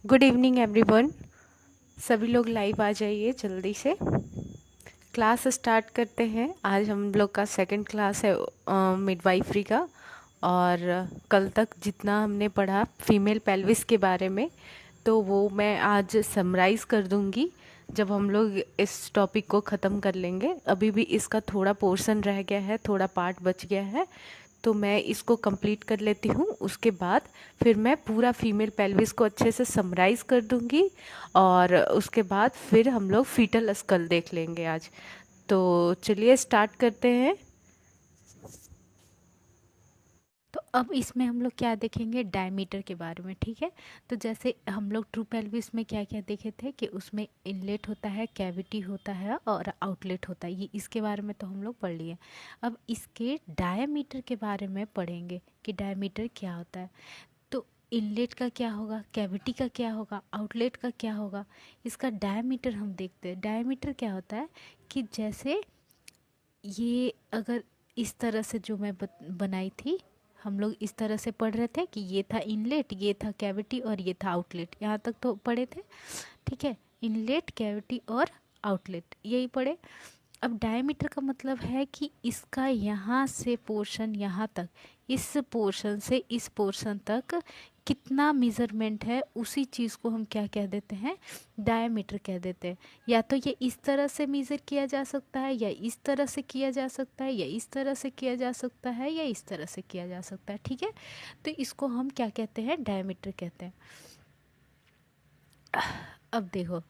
Good evening everyone. सभी लोग live आ जाइए जल्दी से। क्लास स्टार्ट करते हैं। आज हम लोग का सेकंड क्लास है मिडवाइफरी का। और कल तक जितना हमने पढ़ा फीमेल पेल्विस के बारे में, तो वो मैं आज समराइज कर दूंगी जब हम लोग इस टॉपिक को ख़त्म कर लेंगे। अभी भी इसका थोड़ा पोर्शन रह गया है, थोड़ा पार्ट बच गया है, तो मैं इसको कंप्लीट कर लेती हूँ। उसके बाद फिर मैं पूरा फीमेल पेल्विस को अच्छे से समराइज़ कर दूँगी। और उसके बाद फिर हम लोग फीटल स्कल देख लेंगे आज। तो चलिए स्टार्ट करते हैं। तो अब इसमें हम लोग क्या देखेंगे, डायमीटर के बारे में। ठीक है, तो जैसे हम लोग ट्रू पेल्विस में क्या क्या देखे थे कि उसमें इनलेट होता है, कैविटी होता है और आउटलेट होता है। ये इसके बारे में तो हम लोग पढ़ लिए। अब इसके डायमीटर के बारे में पढ़ेंगे कि डायमीटर क्या होता है। तो इनलेट का क्या होगा, कैविटी का क्या होगा, आउटलेट का क्या होगा, इसका डायमीटर हम देखते हैं। डायमीटर क्या होता है कि जैसे ये अगर इस तरह से जो मैं बनाई थी, हम लोग इस तरह से पढ़ रहे थे कि ये था इनलेट, ये था कैविटी और ये था आउटलेट। यहाँ तक तो पढ़े थे। ठीक है, इनलेट, कैविटी और आउटलेट यही पढ़े। अब डायमीटर का मतलब है कि इसका यहाँ से पोर्शन यहाँ तक, इस पोर्शन से इस पोर्शन तक कितना मेज़रमेंट है, उसी चीज़ को हम क्या कह देते हैं, डायमीटर कह देते हैं। या तो ये इस तरह से मेज़र किया जा सकता है, या इस तरह से किया जा सकता है, या इस तरह से किया जा सकता है, या इस तरह से किया जा सकता है। ठीक है, तो इसको हम क्या कहते हैं, डायमीटर कहते हैं। अब देखो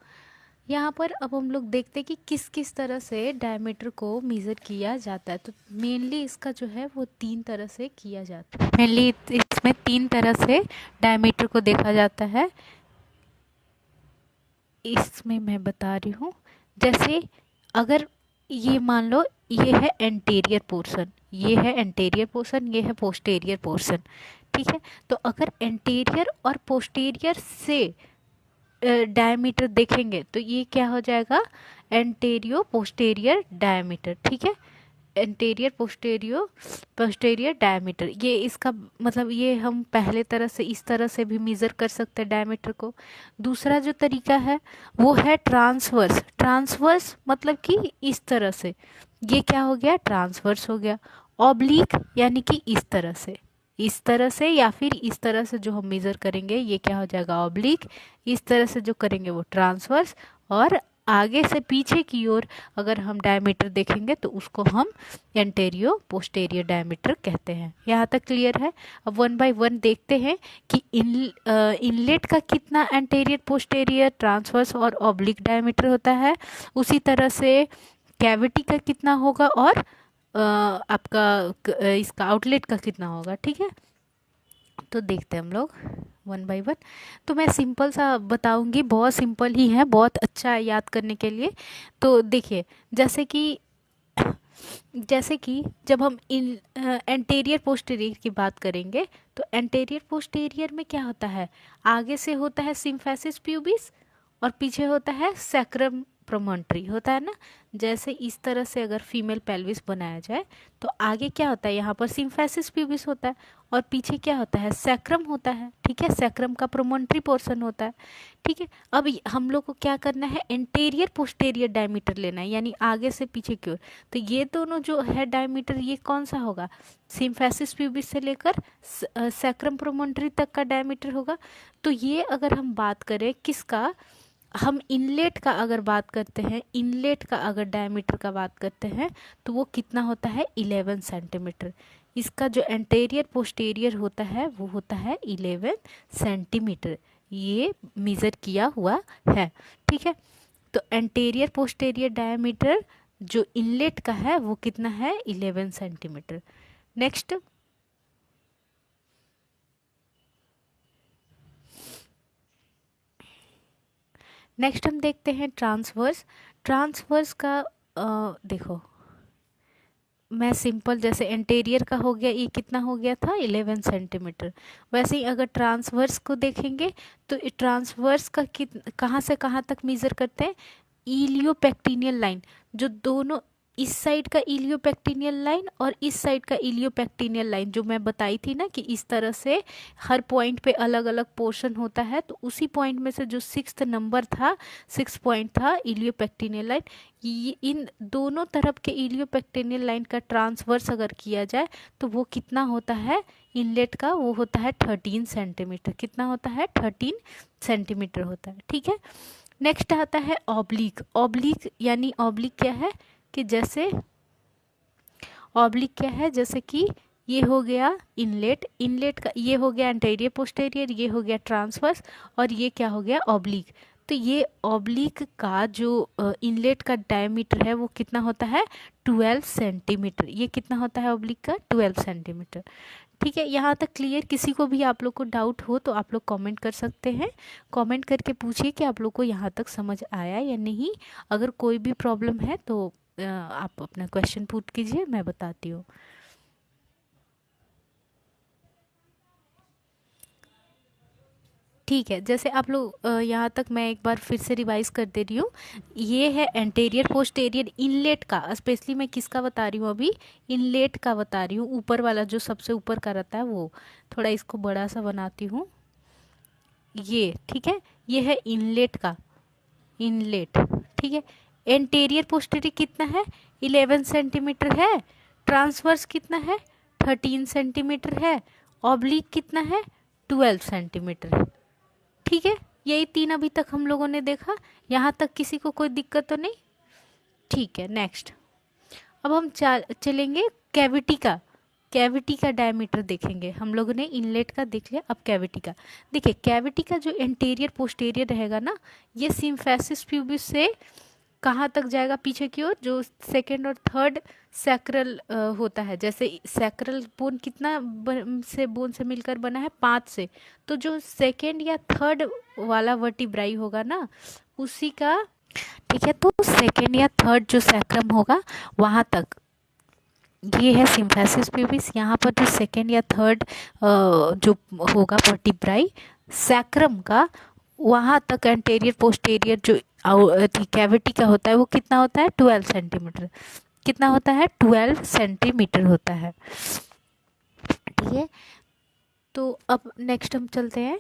यहाँ पर, अब हम लोग देखते हैं कि किस किस तरह से डायमीटर को मेज़र किया जाता है। तो मेनली इसका जो है वो 3 तरह से किया जाता है। मेनली इसमें 3 तरह से डायमीटर को देखा जाता है। इसमें मैं बता रही हूँ, जैसे अगर ये मान लो ये है एंटीरियर पोर्शन, ये है एंटीरियर पोर्शन, ये है पोस्टीरियर पोर्शन। ठीक है, तो अगर एंटीरियर और पोस्टीरियर से डायमीटर देखेंगे तो ये क्या हो जाएगा, एंटेरियो पोस्टेरियर डायमीटर। ठीक है, एंटेरियर पोस्टेरियर डायमीटर, ये इसका मतलब ये हम पहले तरह से इस तरह से भी मेज़र कर सकते हैं डायमीटर को। दूसरा जो तरीका है वो है ट्रांसवर्स। ट्रांसवर्स मतलब कि इस तरह से, ये क्या हो गया, ट्रांसवर्स हो गया। ऑब्लिक यानी कि इस तरह से, इस तरह से या फिर इस तरह से जो हम मेज़र करेंगे ये क्या हो जाएगा, ऑब्लिक। इस तरह से जो करेंगे वो ट्रांसवर्स। और आगे से पीछे की ओर अगर हम डायमीटर देखेंगे तो उसको हम एंटेरियो पोस्टेरियर डायमीटर कहते हैं। यहाँ तक क्लियर है। अब 1 बाय 1 देखते हैं कि इनलेट का कितना एंटेरियर पोस्टेरियर ट्रांसवर्स और ऑब्लिक डायमीटर होता है, उसी तरह से कैविटी का कितना होगा और आपका इसका आउटलेट का कितना होगा। ठीक है, तो देखते हैं हम लोग 1 बाय 1। तो मैं सिंपल सा बताऊंगी, बहुत सिंपल ही है, बहुत अच्छा है याद करने के लिए। तो देखिए, जैसे कि जब हम इन एंटेरियर पोस्टीरियर की बात करेंगे, तो एंटेरियर पोस्टीरियर में क्या होता है, आगे से होता है सिम्फेसिस प्यूबिस और पीछे होता है सैक्रम प्रोमोन्ट्री, होता है ना। जैसे इस तरह से अगर फीमेल पेल्विस बनाया जाए तो आगे क्या होता है, यहाँ पर सिम्फेसिस प्यूबिस होता है और पीछे क्या होता है, सैक्रम होता है। ठीक है, सैक्रम का प्रोमोन्ट्री पोर्शन होता है। ठीक है, अब हम लोग को क्या करना है, एंटेरियर पोस्टेरियर डायमीटर लेना है, यानी आगे से पीछे की ओर। तो ये दोनों जो है डायमीटर, ये कौन सा होगा, सिम्फेसिस प्यूबिस से लेकर सैक्रम प्रोमोन्ट्री तक का डायमीटर होगा। तो ये अगर हम बात करें किसका, हम इनलेट का अगर बात करते हैं, इनलेट का अगर डायमीटर का बात करते हैं तो वो कितना होता है, 11 सेंटीमीटर। इसका जो एंटेरियर पोस्टेरियर होता है वो होता है 11 सेंटीमीटर, ये मेज़र किया हुआ है। ठीक है, तो एंटेरियर पोस्टेरियर डायमीटर जो इनलेट का है वो कितना है, 11 सेंटीमीटर। नेक्स्ट नेक्स्ट हम देखते हैं ट्रांसवर्स। ट्रांसवर्स का देखो, मैं सिंपल जैसे एंटेरियर का हो गया, ये कितना हो गया था, 11 सेंटीमीटर। वैसे ही अगर ट्रांसवर्स को देखेंगे तो ट्रांसवर्स का कहाँ से कहाँ तक मेज़र करते हैं, इलियोपेक्टिनियल लाइन, जो दोनों इस साइड का इलियोपेक्टिनियल लाइन और इस साइड का इलियोपेक्टिनियल लाइन जो मैं बताई थी ना कि इस तरह से हर पॉइंट पे अलग अलग पोर्शन होता है, तो उसी पॉइंट में से जो 6th नंबर था, 6 पॉइंट था इलियोपेक्टिनियल लाइन, ये इन दोनों तरफ के इलियोपेक्टिनियल लाइन का ट्रांसवर्स अगर किया जाए तो वो कितना होता है इनलेट का, वो होता है 13 सेंटीमीटर। कितना होता है? 13 सेंटीमीटर होता है। ठीक है, नेक्स्ट आता है ऑब्लिक। ऑब्लिक यानी ऑब्लिक क्या है कि जैसे ऑब्लिक क्या है, जैसे कि ये हो गया इनलेट, इनलेट का ये हो गया एंटेरियर पोस्टेरियर, ये हो गया ट्रांसवर्स, और ये क्या हो गया ऑब्लिक। तो ये ऑब्लिक का जो इनलेट का डायमीटर है वो कितना होता है 12 सेंटीमीटर। ये कितना होता है ऑब्लिक का 12 सेंटीमीटर। ठीक है, यहाँ तक क्लियर? किसी को भी आप लोग को डाउट हो तो आप लोग कमेंट कर सकते हैं, कमेंट करके पूछिए कि आप लोग को यहाँ तक समझ आया या नहीं। अगर कोई भी प्रॉब्लम है तो आप अपना क्वेश्चन पुट कीजिए, मैं बताती हूँ। ठीक है, जैसे आप लोग यहाँ तक मैं एक बार फिर से रिवाइज कर दे रही हूँ। ये है एंटेरियर पोस्टेरियर इनलेट का, स्पेशली मैं किसका बता रही हूँ अभी, इनलेट का बता रही हूँ, ऊपर वाला जो सबसे ऊपर का रहता है वो। थोड़ा इसको बड़ा सा बनाती हूँ ये। ठीक है, ये है इनलेट का, इनलेट। ठीक है, एंटेरियर पोस्टेरियर कितना है 11 सेंटीमीटर है, ट्रांसवर्स कितना है 13 सेंटीमीटर है, ऑब्लिक कितना है 12 सेंटीमीटर है। ठीक है, यही 3 अभी तक हम लोगों ने देखा। यहाँ तक किसी को कोई दिक्कत तो नहीं? ठीक है, नेक्स्ट अब हम चलेंगे कैविटी का। कैविटी का डायमीटर देखेंगे। हम लोगों ने इनलेट का देख लिया, अब कैविटी का देखिए। कैविटी का जो एंटेरियर पोस्टेरियर रहेगा ना, ये सिम्फेसिस प्यूबिस से कहाँ तक जाएगा पीछे की ओर, जो सेकेंड और थर्ड सैक्रल होता है। जैसे सैक्रल बोन कितना बोन से मिलकर बना है 5 से, तो जो सेकेंड या थर्ड वाला वर्टिब्राई होगा ना उसी का, ठीक है, तो सेकेंड या थर्ड जो सैक्रम होगा वहाँ तक, ये है सिम्फेसिस प्यूबिस। यहाँ पर जो सेकेंड या थर्ड जो होगा वर्टिब्राई सैक्रम का, वहाँ तक एंटेरियर पोस्टेरियर जो कैविटी का होता है वो कितना होता है 12 सेंटीमीटर। कितना होता है 12 सेंटीमीटर होता है। ठीक है, तो अब नेक्स्ट हम चलते हैं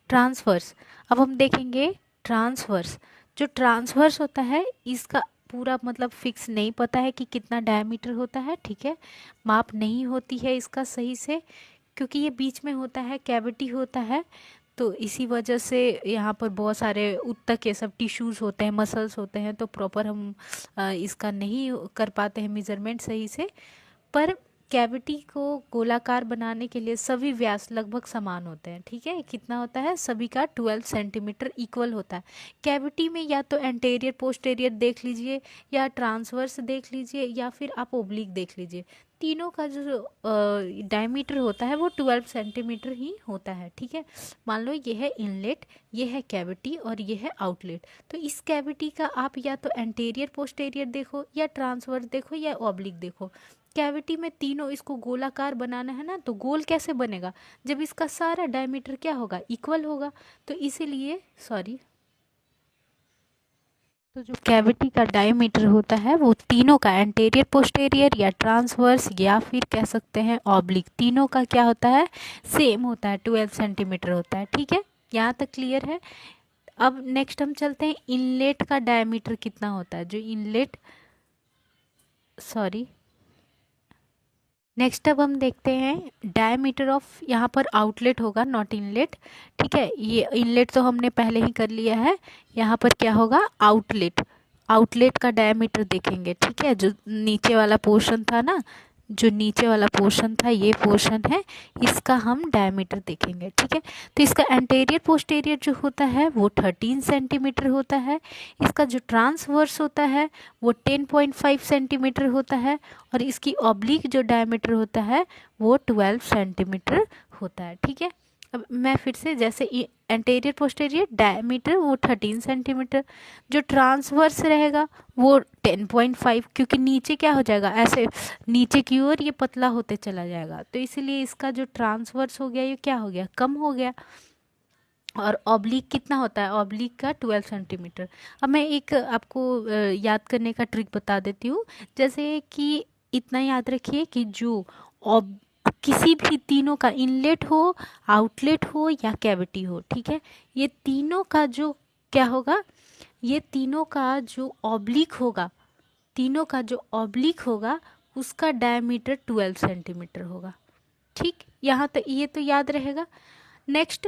ट्रांसवर्स। अब हम देखेंगे ट्रांसवर्स। जो ट्रांसवर्स होता है इसका पूरा मतलब फिक्स नहीं पता है कि कितना डायमीटर होता है। ठीक है, माप नहीं होती है इसका सही से, क्योंकि ये बीच में होता है, कैविटी होता है, तो इसी वजह से यहाँ पर बहुत सारे उत्तक ये सब टिश्यूज़ होते हैं, मसल्स होते हैं, तो प्रॉपर हम इसका नहीं कर पाते हैं मेजरमेंट सही से। पर कैविटी को गोलाकार बनाने के लिए सभी व्यास लगभग समान होते हैं। ठीक है, कितना होता है सभी का 12 सेंटीमीटर इक्वल होता है। कैविटी में या तो एंटेरियर पोस्टेरियर देख लीजिए, या ट्रांसवर्स देख लीजिए, या फिर आप ओब्लिक देख लीजिए, तीनों का जो डायमीटर होता है वो 12 सेंटीमीटर ही होता है। ठीक है, मान लो ये है इनलेट, ये है कैविटी और ये है आउटलेट। तो इस कैविटी का आप या तो एंटेरियर पोस्टेरियर देखो, या ट्रांसवर्स देखो, या ओब्लिक देखो। कैविटी में तीनों इसको गोलाकार बनाना है ना, तो गोल कैसे बनेगा जब इसका सारा डायमीटर क्या होगा इक्वल होगा। तो इसीलिए तो जो कैविटी का डायमीटर होता है वो तीनों का, एंटेरियर पोस्टेरियर या ट्रांसवर्स या फिर कह सकते हैं ऑब्लिक, तीनों का क्या होता है सेम होता है, 12 सेंटीमीटर होता है। ठीक है, यहाँ तक क्लियर है? अब नेक्स्ट हम चलते हैं इनलेट का डायमीटर कितना होता है। जो इनलेट नेक्स्ट अब हम देखते हैं डायमीटर ऑफ, यहाँ पर आउटलेट होगा नॉट इनलेट। ठीक है, ये इनलेट तो हमने पहले ही कर लिया है, यहाँ पर क्या होगा आउटलेट। आउटलेट का डायमीटर देखेंगे। ठीक है, जो नीचे वाला पोर्शन था ना, जो नीचे वाला पोर्शन था ये पोर्शन है, इसका हम डायमीटर देखेंगे। ठीक है, तो इसका एंटेरियर पोस्टेरियर जो होता है वो 13 सेंटीमीटर होता है, इसका जो ट्रांसवर्स होता है वो 10.5 सेंटीमीटर होता है, और इसकी ऑब्लिक जो डायमीटर होता है वो 12 सेंटीमीटर होता है। ठीक है, अब मैं फिर से, जैसे एंटेरियर पोस्टेरियर डायमीटर वो 13 सेंटीमीटर, जो ट्रांसवर्स रहेगा वो 10.5, क्योंकि नीचे क्या हो जाएगा ऐसे नीचे की ओर ये पतला होते चला जाएगा, तो इसीलिए इसका जो ट्रांसवर्स हो गया ये क्या हो गया कम हो गया। और ऑब्लिक कितना होता है, ऑब्लिक का 12 सेंटीमीटर। अब मैं एक आपको याद करने का ट्रिक बता देती हूँ। जैसे कि इतना याद रखिए कि जो ऑब किसी भी तीनों का इनलेट हो, आउटलेट हो या कैविटी हो, ठीक है, ये तीनों का जो क्या होगा, ये तीनों का जो ऑब्लिक होगा, तीनों का जो ऑब्लिक होगा उसका डायमीटर 12 सेंटीमीटर होगा। ठीक, यहाँ तक ये तो याद रहेगा। नेक्स्ट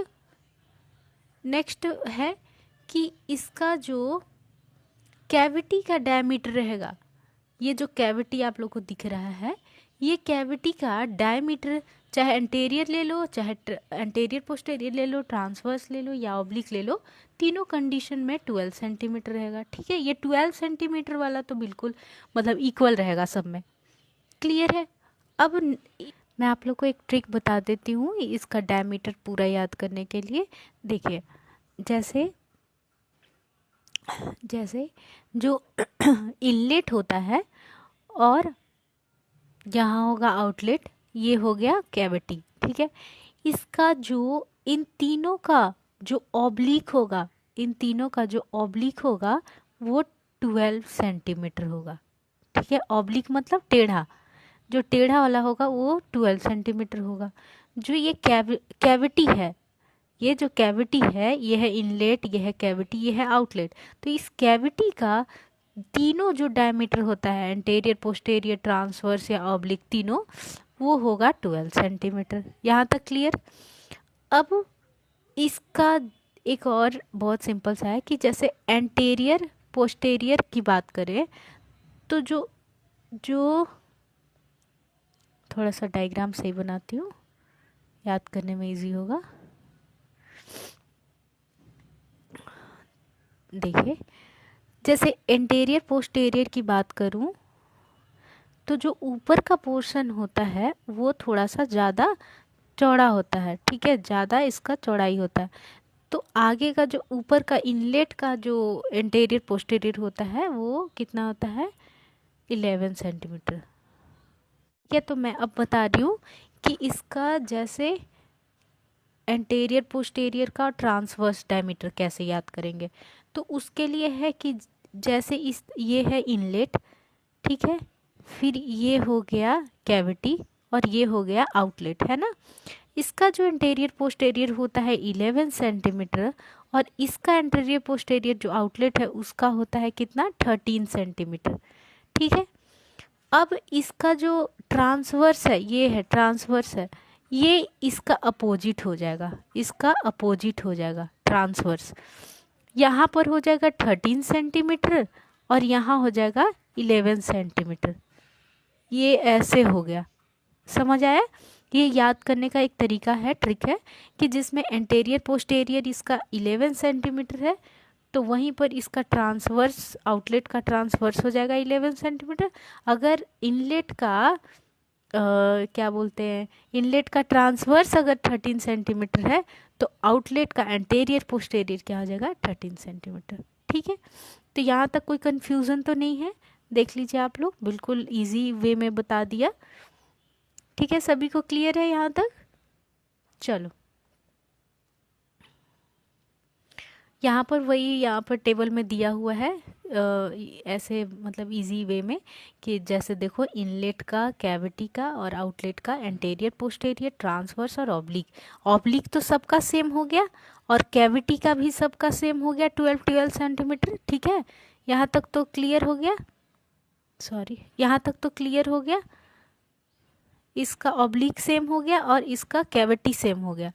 नेक्स्ट है कि इसका जो कैविटी का डायमीटर रहेगा, ये जो कैविटी आप लोग को दिख रहा है, ये कैविटी का डायमीटर चाहे एंटेरियर ले लो, चाहे एंटेरियर पोस्टेरियर ले लो, ट्रांसवर्स ले लो या ऑब्लिक ले लो, तीनों कंडीशन में 12 सेंटीमीटर रहेगा। ठीक है, ये 12 सेंटीमीटर वाला तो बिल्कुल मतलब इक्वल रहेगा सब में। क्लियर है। अब मैं आप लोग को एक ट्रिक बता देती हूँ इसका डायमीटर पूरा याद करने के लिए। देखिए, जैसे जैसे जो इनलेट होता है और यहाँ होगा आउटलेट, ये हो गया कैविटी। ठीक है, इसका जो इन तीनों का जो ऑब्लिक होगा, इन तीनों का जो ऑब्लिक होगा वो 12 सेंटीमीटर होगा। ठीक है, ऑब्लिक मतलब टेढ़ा, जो टेढ़ा वाला होगा वो 12 सेंटीमीटर होगा। जो ये कैविटी है, ये जो कैविटी है, ये है इनलेट, ये है कैविटी, ये है आउटलेट। तो इस कैविटी का तीनों जो डायमीटर होता है, एंटेरियर पोस्टेरियर ट्रांसवर्स या ऑब्लिक तीनों, वो होगा 12 सेंटीमीटर। यहाँ तक क्लियर। अब इसका एक और बहुत सिंपल सा है कि जैसे एंटेरियर पोस्टेरियर की बात करें तो जो जो थोड़ा सा डायग्राम सही बनाती हूँ, याद करने में इजी होगा। देखिए, जैसे एंटेरियर पोस्टेरियर की बात करूं तो जो ऊपर का पोर्शन होता है वो थोड़ा सा ज़्यादा चौड़ा होता है। ठीक है, ज़्यादा इसका चौड़ाई होता है। तो आगे का जो ऊपर का इनलेट का जो एंटेरियर पोस्टेरियर होता है वो कितना होता है, 11 सेंटीमीटर। ठीक है, तो मैं अब बता रही हूँ कि इसका जैसे एंटेरियर पोस्टेरियर का ट्रांसवर्स डायमीटर कैसे याद करेंगे। तो उसके लिए है कि जैसे इस ये है इनलेट, ठीक है, फिर ये हो गया कैविटी और ये हो गया आउटलेट, है ना। इसका जो एंटेरियर पोस्टेरियर होता है 11 सेंटीमीटर और इसका एंटेरियर पोस्टेरियर जो आउटलेट है उसका होता है कितना, 13 सेंटीमीटर। ठीक है, अब इसका जो ट्रांसवर्स है, ये है ट्रांसवर्स है, ये इसका अपोजिट हो जाएगा, इसका अपोजिट हो जाएगा ट्रांसवर्स। यहाँ पर हो जाएगा 13 सेंटीमीटर और यहाँ हो जाएगा 11 सेंटीमीटर। ये ऐसे हो गया, समझ आया। ये याद करने का एक तरीका है, ट्रिक है, कि जिसमें एंटेरियर पोस्टेरियर इसका 11 सेंटीमीटर है तो वहीं पर इसका ट्रांसवर्स, आउटलेट का ट्रांसवर्स हो जाएगा 11 सेंटीमीटर। अगर इनलेट का क्या बोलते हैं, इनलेट का ट्रांसवर्स अगर 13 सेंटीमीटर है तो आउटलेट का एंटेरियर पोस्टेरियर क्या हो जाएगा, 13 सेंटीमीटर। ठीक है, तो यहाँ तक कोई कन्फ्यूज़न तो नहीं है। देख लीजिए आप लोग, बिल्कुल इजी वे में बता दिया। ठीक है, सभी को क्लियर है यहाँ तक। चलो, यहाँ पर वही, यहाँ पर टेबल में दिया हुआ है ऐसे मतलब इजी वे में कि जैसे देखो इनलेट का, कैविटी का और आउटलेट का, एंटेरियर पोस्टेरियर ट्रांसवर्स और ऑब्लिक। ऑब्लिक तो सबका सेम हो गया और कैविटी का भी सबका सेम हो गया 12 सेंटीमीटर। ठीक है, यहाँ तक तो क्लियर हो गया, सॉरी यहाँ तक तो क्लियर हो गया। इसका ऑब्लिक सेम हो गया और इसका कैविटी सेम हो गया।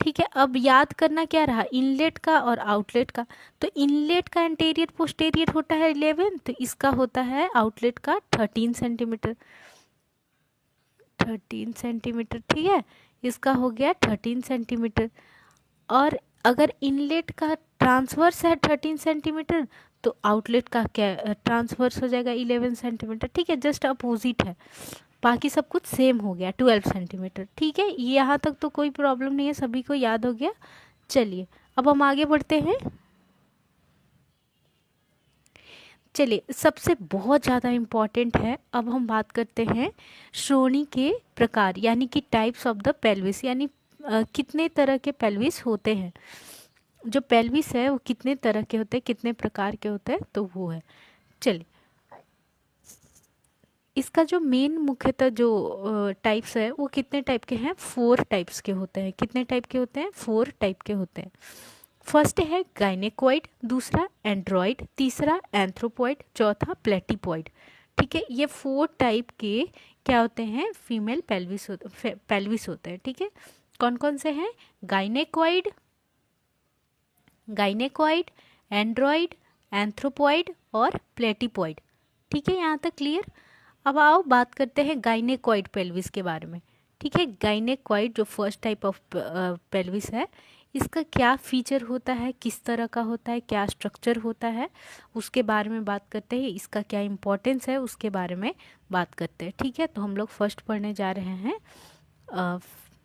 ठीक है, अब याद करना क्या रहा, इनलेट का और आउटलेट का। तो इनलेट का एंटेरियर पोस्टेरियर होता है 11, तो इसका होता है आउटलेट का 13 सेंटीमीटर। 13 सेंटीमीटर, ठीक है, इसका हो गया 13 सेंटीमीटर। और अगर इनलेट का ट्रांसवर्स है 13 सेंटीमीटर तो आउटलेट का क्या ट्रांसवर्स हो जाएगा 11 सेंटीमीटर। ठीक है, जस्ट अपोजिट है, बाकी सब कुछ सेम हो गया 12 सेंटीमीटर। ठीक है, यहाँ तक तो कोई प्रॉब्लम नहीं है, सभी को याद हो गया। चलिए अब हम आगे बढ़ते हैं। चलिए, सबसे बहुत ज़्यादा इम्पॉर्टेंट है, अब हम बात करते हैं श्रोणि के प्रकार यानी कि टाइप्स ऑफ द पेल्विस, यानी कितने तरह के पेल्विस होते हैं, जो पेल्विस है वो कितने तरह के होते हैं, कितने प्रकार के होते हैं, तो वो है। चलिए, इसका जो मेन मुख्यतः जो टाइप्स है वो कितने टाइप के हैं, 4 टाइप्स के होते हैं। कितने टाइप के होते हैं, 4 टाइप के होते हैं। फर्स्ट है गायनेकोइड, दूसरा एंड्रॉइड, तीसरा एंथ्रोपॉइड, चौथा प्लेटिपॉइड। ठीक है, ये 4 टाइप के क्या होते हैं, फीमेल पेल्विस होते हैं। ठीक है, कौन कौन से हैं, गायनेकोइड, एंड्रॉइड, एंथ्रोपॉइड और प्लेटिपॉइड। ठीक है, यहाँ तक क्लियर। अब आओ बात करते हैं गायनेकोइड पेल्विस के बारे में। ठीक है, गायनेकोइड जो फर्स्ट टाइप ऑफ पेल्विस है, इसका क्या फीचर होता है, किस तरह का होता है, क्या स्ट्रक्चर होता है, उसके बारे में बात करते हैं। इसका क्या इम्पोर्टेंस है उसके बारे में बात करते हैं। ठीक है, तो हम लोग फर्स्ट पढ़ने जा रहे हैं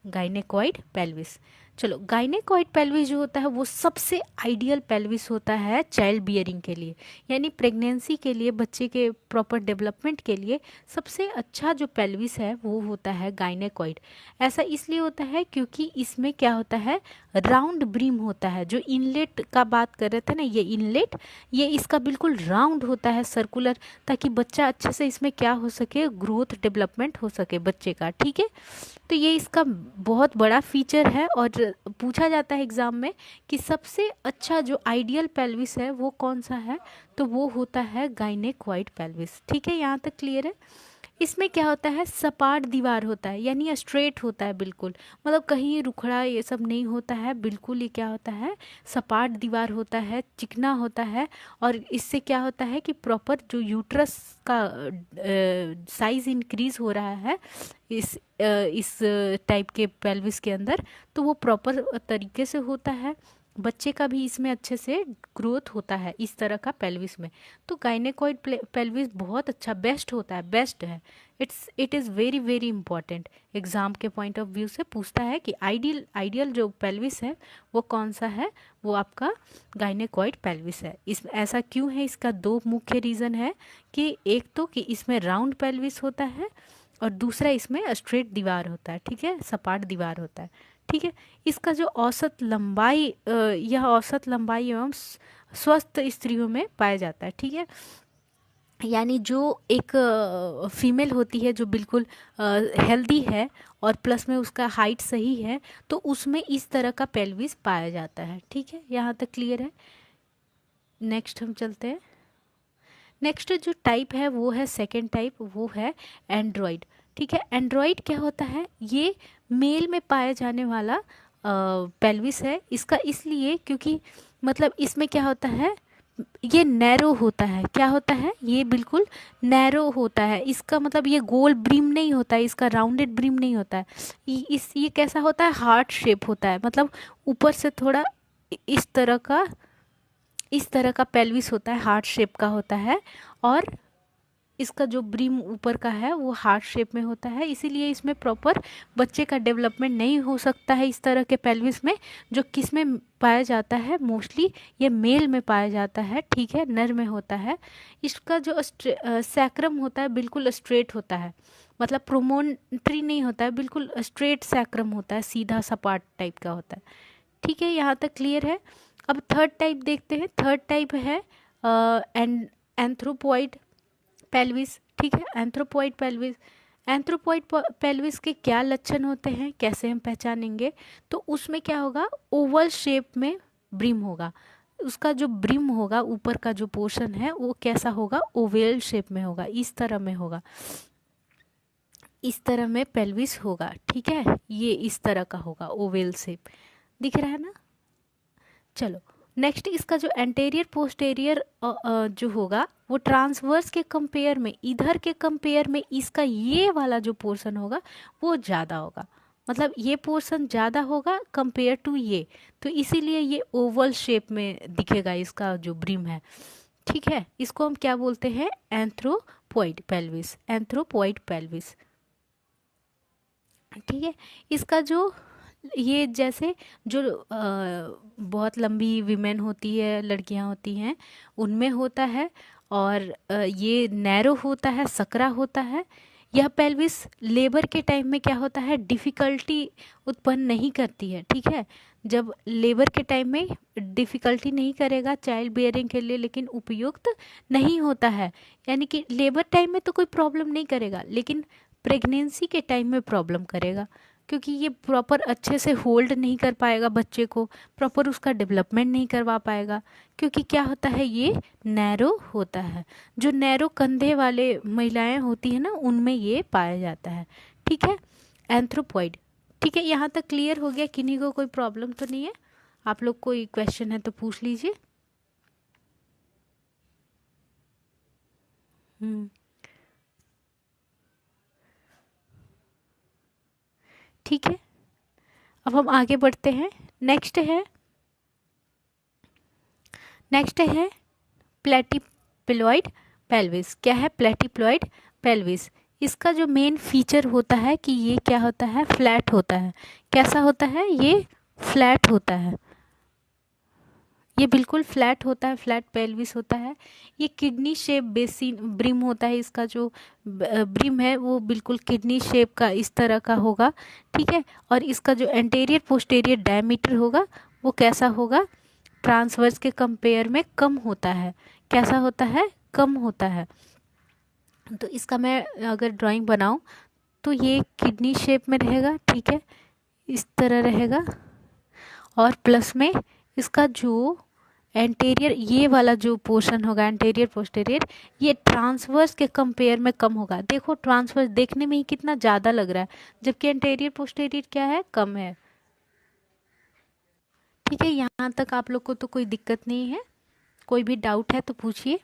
गायनेकोइड पेल्विस। चलो, गायनेकोइड पेल्विस जो होता है वो सबसे आइडियल पेल्विस होता है चाइल्ड बियरिंग के लिए, यानी प्रेगनेंसी के लिए, बच्चे के प्रॉपर डेवलपमेंट के लिए सबसे अच्छा जो पेल्विस है वो होता है गायनेकोइड। ऐसा इसलिए होता है क्योंकि इसमें क्या होता है, राउंड ब्रीम होता है। जो इनलेट का बात कर रहे थे ना, ये इनलेट, ये इसका बिल्कुल राउंड होता है, सर्कुलर, ताकि बच्चा अच्छे से इसमें क्या हो सके, ग्रोथ डेवलपमेंट हो सके बच्चे का। ठीक है, तो ये इसका बहुत बड़ा फीचर है और पूछा जाता है एग्जाम में कि सबसे अच्छा जो आइडियल पेल्विस है वो कौन सा है, तो वो होता है गायनेकोइड पेल्विस। ठीक है, यहाँ तक क्लियर है। इसमें क्या होता है, सपाट दीवार होता है, यानी स्ट्रेट होता है बिल्कुल, मतलब कहीं रुखड़ा ये सब नहीं होता है, बिल्कुल ये क्या होता है, सपाट दीवार होता है, चिकना होता है। और इससे क्या होता है कि प्रॉपर जो यूट्रस का साइज इंक्रीज हो रहा है इस टाइप के पेल्विस के अंदर, तो वो प्रॉपर तरीके से होता है, बच्चे का भी इसमें अच्छे से ग्रोथ होता है इस तरह का पेल्विस में। तो गायनेकोइड पेल्विस बहुत अच्छा, बेस्ट होता है, बेस्ट है। It is very very important. Exam के पॉइंट ऑफ व्यू से पूछता है कि आइडियल जो पेल्विस है वो कौन सा है, वो आपका गायनेकोइड पेल्विस है। इस ऐसा क्यों है, इसका 2 मुख्य रीज़न है कि एक तो कि इसमें राउंड पेल्विस होता है और दूसरा इसमें स्ट्रेट दीवार होता है। ठीक है, सपाट दीवार होता है। ठीक है, इसका जो औसत लंबाई, यह औसत लंबाई एवं स्वस्थ स्त्रियों में पाया जाता है। ठीक है, यानी जो एक फीमेल होती है जो बिल्कुल हेल्दी है और प्लस में उसका हाइट सही है, तो उसमें इस तरह का पेल्विस पाया जाता है। ठीक है, यहाँ तक क्लियर है। नेक्स्ट हम चलते हैं। नेक्स्ट जो टाइप है वो है सेकेंड टाइप, वो है एंड्रॉइड। ठीक है, एंड्रॉइड क्या होता है, ये मेल में पाया जाने वाला पेल्विस है। इसका इसलिए क्योंकि मतलब इसमें क्या होता है, ये नैरो होता है। क्या होता है, ये बिल्कुल नैरो होता है। इसका मतलब ये गोल ब्रीम नहीं होता है, इसका राउंडेड ब्रीम नहीं होता है। ये कैसा होता है, हार्ट शेप होता है, मतलब ऊपर से थोड़ा इस तरह का पेल्विस होता है, हार्ट शेप का होता है। और इसका जो ब्रीम ऊपर का है वो हार्ट शेप में होता है, इसीलिए इसमें प्रॉपर बच्चे का डेवलपमेंट नहीं हो सकता है इस तरह के पेल्विस में। जो किस में पाया जाता है, मोस्टली ये मेल में पाया जाता है। ठीक है, नर में होता है। इसका जो सैक्रम होता है बिल्कुल स्ट्रेट होता है, मतलब प्रोमोन्ट्री नहीं होता है, बिल्कुल स्ट्रेट सैक्रम होता है, सीधा सपाट टाइप का होता है। ठीक है, यहाँ तक क्लियर है। अब थर्ड टाइप देखते हैं। थर्ड टाइप है एंथ्रोपॉइड पेल्विस। ठीक है, एंथ्रोपॉइड पेल्विस। एंथ्रोपॉइड पेल्विस के क्या लक्षण होते हैं, कैसे हम पहचानेंगे, तो उसमें क्या होगा, ओवल शेप में ब्रिम होगा। उसका जो ब्रिम होगा, ऊपर का जो पोर्शन है वो कैसा होगा, ओवेल शेप में होगा, इस तरह में होगा, इस तरह में पेल्विस होगा। ठीक है, ये इस तरह का होगा, ओवेल शेप दिख रहा है ना। चलो, नेक्स्ट इसका जो एंटेरियर पोस्टेरियर जो होगा वो ट्रांसवर्स के कंपेयर में, इधर के कंपेयर में इसका ये वाला जो पोर्शन होगा वो ज़्यादा होगा, मतलब ये पोर्शन ज़्यादा होगा कंपेयर टू ये, तो इसीलिए ये ओवल शेप में दिखेगा इसका जो ब्रिम है। ठीक है, इसको हम क्या बोलते हैं, एंथ्रोपॉइड पेल्विस, एंथ्रोपॉइड पेल्विस। ठीक है, इसका जो ये जैसे जो बहुत लंबी विमेन होती है, लड़कियां होती हैं, उनमें होता है, और ये नैरो होता है, सकरा होता है। यह पेल्विस लेबर के टाइम में क्या होता है, डिफ़िकल्टी उत्पन्न नहीं करती है, ठीक है। जब लेबर के टाइम में डिफ़िकल्टी नहीं करेगा चाइल्ड बियरिंग के लिए, लेकिन उपयुक्त नहीं होता है, यानी कि लेबर टाइम में तो कोई प्रॉब्लम नहीं करेगा, लेकिन प्रेगनेंसी के टाइम में प्रॉब्लम करेगा, क्योंकि ये प्रॉपर अच्छे से होल्ड नहीं कर पाएगा बच्चे को, प्रॉपर उसका डेवलपमेंट नहीं करवा पाएगा, क्योंकि क्या होता है, ये नैरो होता है। जो नैरो कंधे वाले महिलाएं होती हैं ना, उनमें ये पाया जाता है, ठीक है। एंथ्रोपॉइड, ठीक है। यहाँ तक क्लियर हो गया, किन्हीं को कोई प्रॉब्लम तो नहीं है? आप लोग कोई क्वेश्चन है तो पूछ लीजिए। ठीक है, अब हम आगे बढ़ते हैं। नेक्स्ट है प्लेटिप्लॉइड पेल्विस। क्या है प्लेटिप्लॉइड पेल्विस? इसका जो मेन फीचर होता है कि ये क्या होता है, फ्लैट होता है। कैसा होता है, ये फ्लैट होता है, ये बिल्कुल फ्लैट होता है, फ्लैट पेल्विस होता है। ये किडनी शेप बेसिन ब्रिम होता है, इसका जो ब्रिम है वो बिल्कुल किडनी शेप का इस तरह का होगा, ठीक है। और इसका जो एंटेरियर पोस्टेरियर डायमीटर होगा वो कैसा होगा, ट्रांसवर्स के कंपेयर में कम होता है। कैसा होता है, कम होता है। तो इसका मैं अगर ड्राइंग बनाऊं तो ये किडनी शेप में रहेगा, ठीक है, इस तरह रहेगा। और प्लस में इसका जो एंटेरियर ये वाला जो पोर्शन होगा, एंटेरियर पोस्टेरियर, ये ट्रांसवर्स के कंपेयर में कम होगा। देखो ट्रांसवर्स देखने में ही कितना ज़्यादा लग रहा है, जबकि एंटेरियर पोस्टेरियर क्या है, कम है, ठीक है। यहाँ तक आप लोग को तो कोई दिक्कत नहीं है? कोई भी डाउट है तो पूछिए।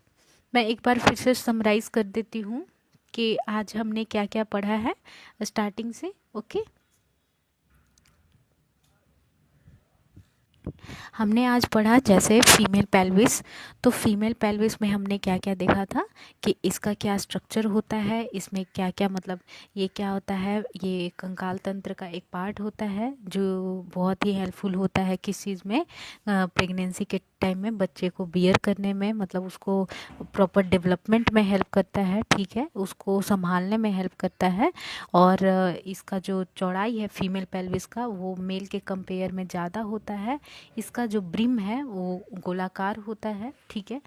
मैं एक बार फिर से समराइज़ कर देती हूँ कि आज हमने क्या क्या पढ़ा है स्टार्टिंग से, ओके। हमने आज पढ़ा जैसे फीमेल पेल्विस। तो फीमेल पेल्विस में हमने क्या क्या देखा था कि इसका क्या स्ट्रक्चर होता है, इसमें क्या क्या मतलब ये क्या होता है, ये कंकाल तंत्र का एक पार्ट होता है जो बहुत ही हेल्पफुल होता है किस चीज़ में, प्रेगनेंसी के टाइम में बच्चे को बियर करने में, मतलब उसको प्रॉपर डेवलपमेंट में हेल्प करता है, ठीक है, उसको संभालने में हेल्प करता है। और इसका जो चौड़ाई है फीमेल पेल्विस का वो मेल के कंपेयर में ज़्यादा होता है। इसका जो ब्रिम है वो गोलाकार होता है, ठीक है।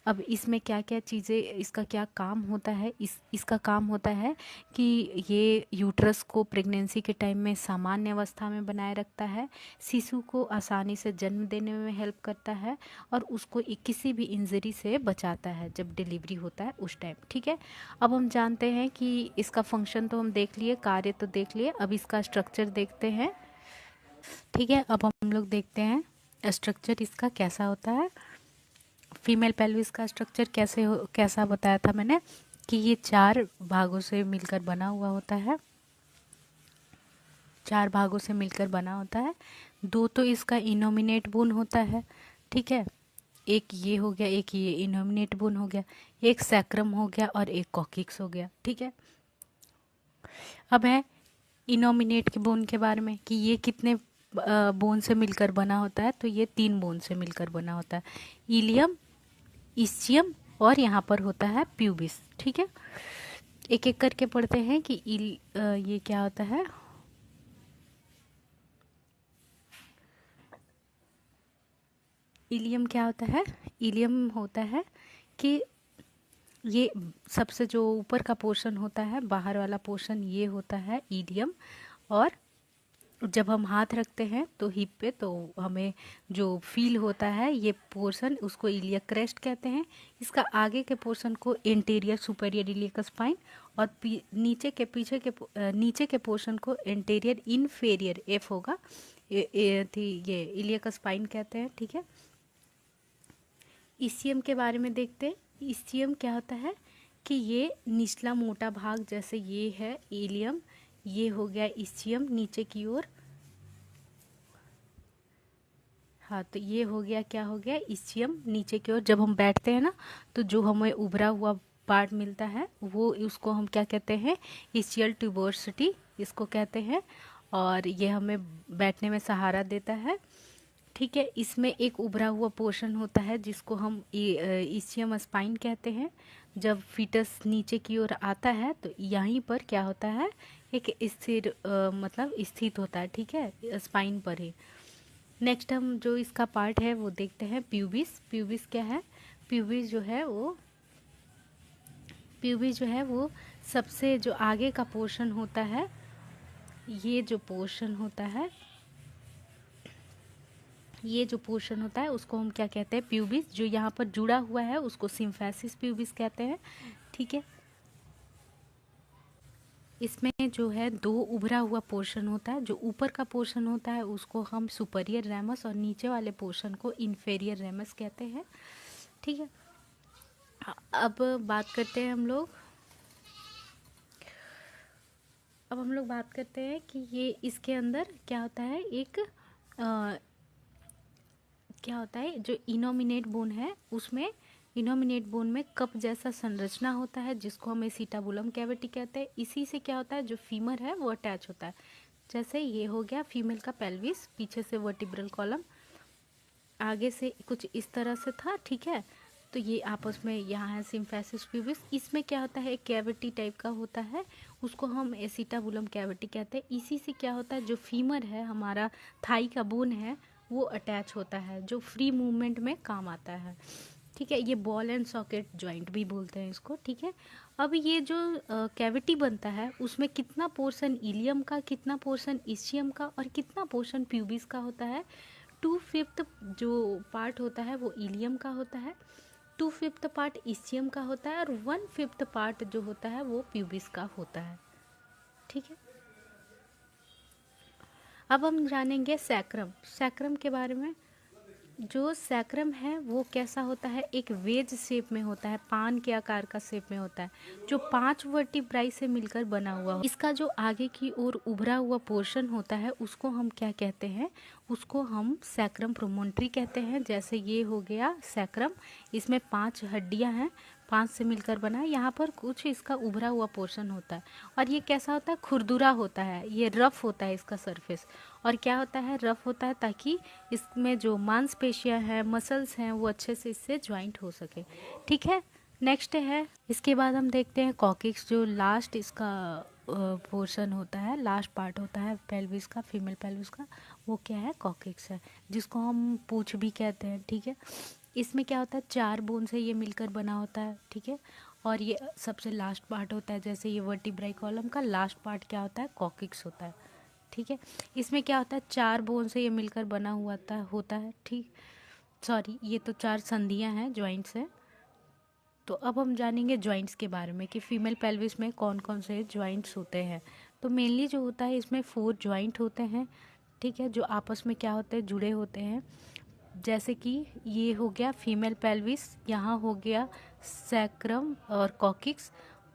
अब इसमें क्या क्या चीज़ें, इसका क्या काम होता है, इसका काम होता है कि ये यूट्रस को प्रेगनेंसी के टाइम में सामान्य अवस्था में बनाए रखता है, शिशु को आसानी से जन्म देने में हेल्प करता है, और उसको किसी भी इंजरी से बचाता है जब डिलीवरी होता है उस टाइम, ठीक है। अब हम जानते हैं कि इसका फंक्शन तो हम देख लिए, कार्य तो देख लिए, अब इसका स्ट्रक्चर देखते हैं, ठीक है। अब हम लोग देखते हैं स्ट्रक्चर इसका कैसा होता है। फीमेल पेल्विस का स्ट्रक्चर कैसा बताया था मैंने कि ये 4 भागों से मिलकर बना हुआ होता है, 4 भागों से मिलकर बना होता है। 2 तो इसका इनोमिनेट बोन होता है, ठीक है, एक ये हो गया, एक ये इनोमिनेट बोन हो गया, एक सैक्रम हो गया और एक कॉकिक्स हो गया, ठीक है। अब है इनोमिनेट के बोन के बारे में कि ये कितने बोन से मिलकर बना होता है, तो ये 3 बोन से मिलकर बना होता है, इलियम, इस्चियम और यहाँ पर होता है प्यूबिस, ठीक है। एक एक करके पढ़ते हैं कि ये क्या होता है, इलियम क्या होता है, इलियम होता है कि ये सबसे जो ऊपर का पोर्शन होता है, बाहर वाला पोर्शन ये होता है इलियम। और जब हम हाथ रखते हैं तो हिप पे, तो हमें जो फील होता है ये पोर्शन, उसको इलियक क्रेस्ट कहते हैं। इसका आगे के पोर्शन को एंटीरियर सुपेरियर इलियक स्पाइन, और नीचे के पोर्शन को एंटीरियर इनफेरियर एफ होगा, ये इलियक स्पाइन कहते हैं, ठीक है। इस्चियम के बारे में देखते हैं। इस्चियम क्या होता है कि ये निचला मोटा भाग, जैसे ये है इलियम, ये हो गया इस्चियम नीचे की ओर, हाँ, तो ये हो गया, क्या हो गया, इस्चियम नीचे की ओर। जब हम बैठते हैं ना तो जो हमें उभरा हुआ पार्ट मिलता है वो, उसको हम क्या कहते हैं, इस्चियल ट्यूबोसिटी इसको कहते हैं, और ये हमें बैठने में सहारा देता है, ठीक है। इसमें एक उभरा हुआ पोर्शन होता है जिसको हम इस्चियम स्पाइन कहते हैं। जब फीटस नीचे की ओर आता है तो यहीं पर क्या होता है, एक स्थिर मतलब स्थित होता है, ठीक है, स्पाइन पर ही। नेक्स्ट हम जो इसका पार्ट है वो देखते हैं प्यूबिस। प्यूबिस क्या है? प्यूबिस जो है वो सबसे जो आगे का पोर्शन होता है, ये जो पोर्शन होता है उसको हम क्या कहते हैं? प्यूबिस। जो यहाँ पर जुड़ा हुआ है उसको सिम्फेसिस प्यूबिस कहते हैं, ठीक है। इसमें जो है दो उभरा हुआ पोर्शन होता है। जो ऊपर का पोर्शन होता है उसको हम सुपीरियर रेमस और नीचे वाले पोर्शन को इन्फीरियर रेमस कहते हैं, ठीक है। अब बात करते हैं हम लोग बात करते हैं कि ये इसके अंदर क्या होता है, क्या होता है, जो इनोमिनेट बोन है उसमें इनोमिनेट बोन में कप जैसा संरचना होता है जिसको हम एसिटाबुलम कैविटी कहते हैं। इसी से क्या होता है, जो फीमर है वो अटैच होता है। जैसे ये हो गया फीमेल का पेल्विस, पीछे से वर्टिब्रल कॉलम, आगे से कुछ इस तरह से था, ठीक है। तो ये आपस में यहाँ है सिम्फेसिस प्यूबिस। इसमें क्या होता है, एक कैविटी टाइप का होता है, उसको हम एसिटाबुलम कैविटी कहते हैं। इसी से क्या होता है, जो फीमर है हमारा, थाई का बोन है, वो अटैच होता है, जो फ्री मूवमेंट में काम आता है, ठीक है। ये बॉल एंड सॉकेट जॉइंट भी बोलते हैं इसको, ठीक है। अब ये जो कैविटी बनता है उसमें कितना पोर्शन इलियम का, कितना पोर्शन इस्चियम का और कितना पोर्शन प्यूबिस का होता है? 2/5 जो पार्ट होता है वो इलियम का होता है, 2/5 पार्ट इस्चियम का होता है और 1/5 पार्ट जो होता है वो प्यूबिस का होता है, ठीक है। अब हम जानेंगे सैक्रम। सैक्रम के बारे में। जो सैक्रम है वो कैसा होता है, एक वेज शेप में होता है, पान के आकार का शेप में होता है, जो 5 वर्टिब्राई से मिलकर बना हुआ हो। इसका जो आगे की ओर उभरा हुआ पोर्शन होता है उसको हम क्या कहते हैं, उसको हम सैक्रम प्रोमोन्ट्री कहते हैं। जैसे ये हो गया सैक्रम, इसमें 5 हड्डियां हैं, 5 से मिलकर बना है। यहाँ पर कुछ इसका उभरा हुआ पोर्शन होता है और ये कैसा होता है, खुरदुरा होता है, ये रफ होता है इसका सरफेस। और क्या होता है, रफ होता है ताकि इसमें जो मांसपेशियां हैं, मसल्स हैं, वो अच्छे से इससे ज्वाइंट हो सके, ठीक है। नेक्स्ट है, इसके बाद हम देखते हैं कॉकिक्स। जो लास्ट इसका पोर्शन होता है, लास्ट पार्ट होता है पेल्विस का, फीमेल पेल्विस का, वो क्या है, कॉकिक्स है, जिसको हम पूंछ भी कहते हैं, ठीक है। इसमें क्या होता है, 4 बोन से ये मिलकर बना होता है, ठीक है। और ये सबसे लास्ट पार्ट होता है, जैसे ये वर्टिब्राई कॉलम का लास्ट पार्ट क्या होता है, कॉकिक्स होता है, ठीक है। इसमें क्या होता है, 4 बोन से ये मिलकर बना हुआ होता है, ठीक। सॉरी, ये तो 4 संधियां हैं, जॉइंट्स हैं। तो अब हम जानेंगे जॉइंट्स के बारे में कि फीमेल पेल्विस में कौन कौन से जॉइंट्स होते हैं। तो मेनली जो होता है इसमें 4 जॉइंट होते हैं, ठीक है, जो आपस में क्या होते हैं, जुड़े होते हैं। जैसे कि ये हो गया फीमेल पेल्विस, यहाँ हो गया सैक्रम और कॉकिक्स,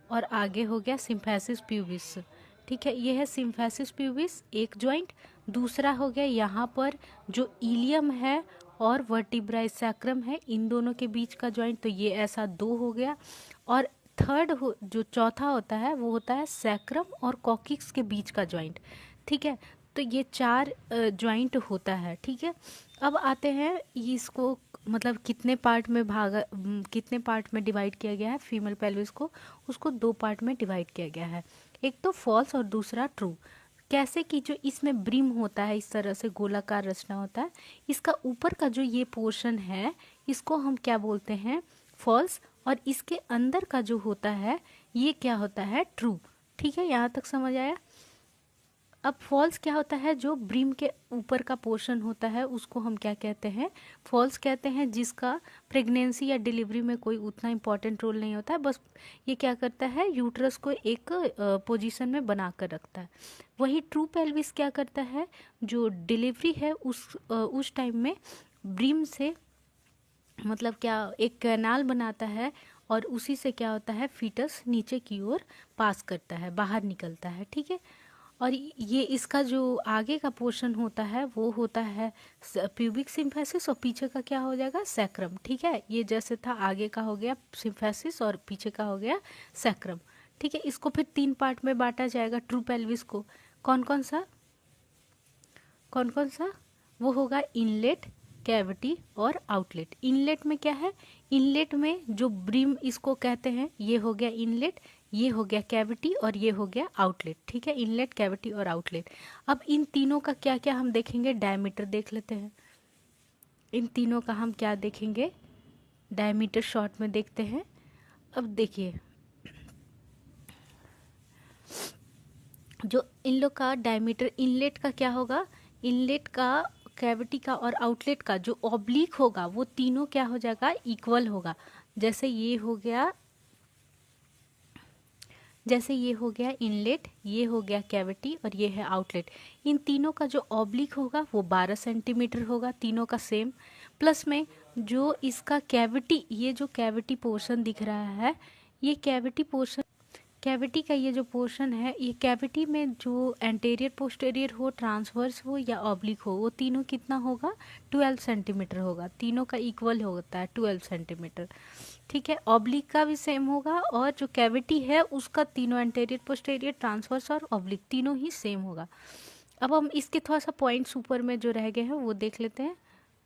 और आगे हो गया सिम्फेसिस प्यूबिस, ठीक है। ये है सिम्फेसिस प्यूबिस एक जॉइंट। दूसरा हो गया यहाँ पर जो इलियम है और वर्टिब्राई सैक्रम है, इन दोनों के बीच का जॉइंट, तो ये ऐसा 2 हो गया। और थर्ड जो चौथा होता है वो होता है सैक्रम और कॉकिक्स के बीच का जॉइंट, ठीक है। तो ये 4 जॉइंट होता है, ठीक है। अब आते हैं इसको, मतलब कितने पार्ट में डिवाइड किया गया है फीमेल पेल्विस को, उसको 2 पार्ट में डिवाइड किया गया है। एक तो फॉल्स और दूसरा ट्रू। कैसे कि जो इसमें ब्रिम होता है, इस तरह से गोलाकार रचना होता है, इसका ऊपर का जो ये पोर्शन है इसको हम क्या बोलते हैं, फॉल्स, और इसके अंदर का जो होता है ये क्या होता है, ट्रू, ठीक है। यहाँ तक समझ आया। अब फॉल्स क्या होता है, जो ब्रिम के ऊपर का पोर्शन होता है उसको हम क्या कहते हैं, फॉल्स कहते हैं, जिसका प्रेगनेंसी या डिलीवरी में कोई उतना इम्पोर्टेंट रोल नहीं होता है, बस ये क्या करता है, यूट्रस को एक पोजीशन में बना कर रखता है। वही ट्रू पेल्विस क्या करता है, जो डिलीवरी है उस टाइम में ब्रिम से मतलब क्या एक कैनाल बनाता है और उसी से क्या होता है, फीटस नीचे की ओर पास करता है, बाहर निकलता है, ठीक है। और ये इसका जो आगे का पोर्शन होता है वो होता है प्यूबिक सिम्फेसिस और पीछे का क्या हो जाएगा, सैक्रम, ठीक है। ये जैसे था, आगे का हो गया सिम्फेसिस और पीछे का हो गया सैक्रम, ठीक है। इसको फिर 3 पार्ट में बांटा जाएगा ट्रू पेल्विस को। कौन कौन सा, वो होगा इनलेट, कैविटी और आउटलेट। इनलेट में क्या है, इनलेट में जो ब्रिम इसको कहते हैं, ये हो गया इनलेट, ये हो गया कैविटी और ये हो गया आउटलेट। ठीक है, इनलेट, कैविटी और आउटलेट। अब इन तीनों का क्या क्या हम देखेंगे, डायमीटर देख लेते हैं। इन तीनों का हम क्या देखेंगे, डायमीटर शॉर्ट में देखते हैं। अब देखिए, जो इन लोग का डायमीटर, इनलेट का क्या होगा, इनलेट का, कैविटी का और आउटलेट का जो ऑब्लिक होगा वो तीनों क्या हो जाएगा, इक्वल होगा। जैसे ये हो गया, जैसे ये हो गया इनलेट, ये हो गया कैविटी और ये है आउटलेट। इन तीनों का जो ऑब्लिक होगा वो 12 सेंटीमीटर होगा, तीनों का सेम। प्लस में जो इसका कैविटी, ये जो कैविटी पोर्शन दिख रहा है, ये कैविटी पोर्शन, कैविटी का ये जो पोर्शन है, ये कैविटी में जो एंटेरियर पोस्टेरियर हो, ट्रांसवर्स हो या ऑब्लिक हो, वो तीनों कितना होगा, 12 सेंटीमीटर होगा। तीनों का इक्वल होता है 12 सेंटीमीटर। ठीक है, ऑब्लिक का भी सेम होगा और जो कैविटी है उसका तीनों एंटेरियर पोस्टेरियर ट्रांसवर्स और ऑब्लिक तीनों ही सेम होगा। अब हम इसके थोड़ा सा पॉइंट्स ऊपर में जो रह गए हैं वो देख लेते हैं।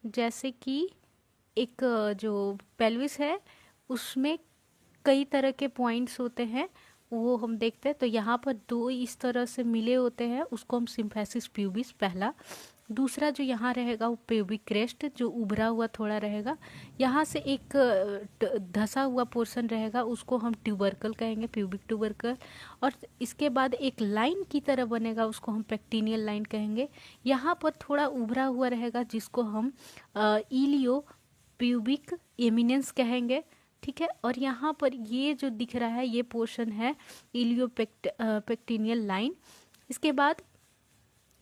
जैसे कि एक जो पेल्विस है उसमें कई तरह के पॉइंट्स होते हैं, वो हम देखते हैं। तो यहाँ पर दो इस तरह से मिले होते हैं, उसको हम सिम्फेसिस प्यूबिस पहला। दूसरा जो यहाँ रहेगा वो प्यूबिक क्रेस्ट, जो उभरा हुआ थोड़ा रहेगा। यहाँ से एक धसा हुआ पोर्शन रहेगा, उसको हम ट्यूबरकल कहेंगे, प्यूबिक ट्यूबरकल। और इसके बाद एक लाइन की तरह बनेगा, उसको हम पेक्टिनियल लाइन कहेंगे। यहाँ पर थोड़ा उभरा हुआ रहेगा जिसको हम इलियो प्यूबिक एमिनेंस कहेंगे। ठीक है, और यहाँ पर ये जो दिख रहा है ये पोर्शन है इलियो पेक्टिनियल लाइन। इसके बाद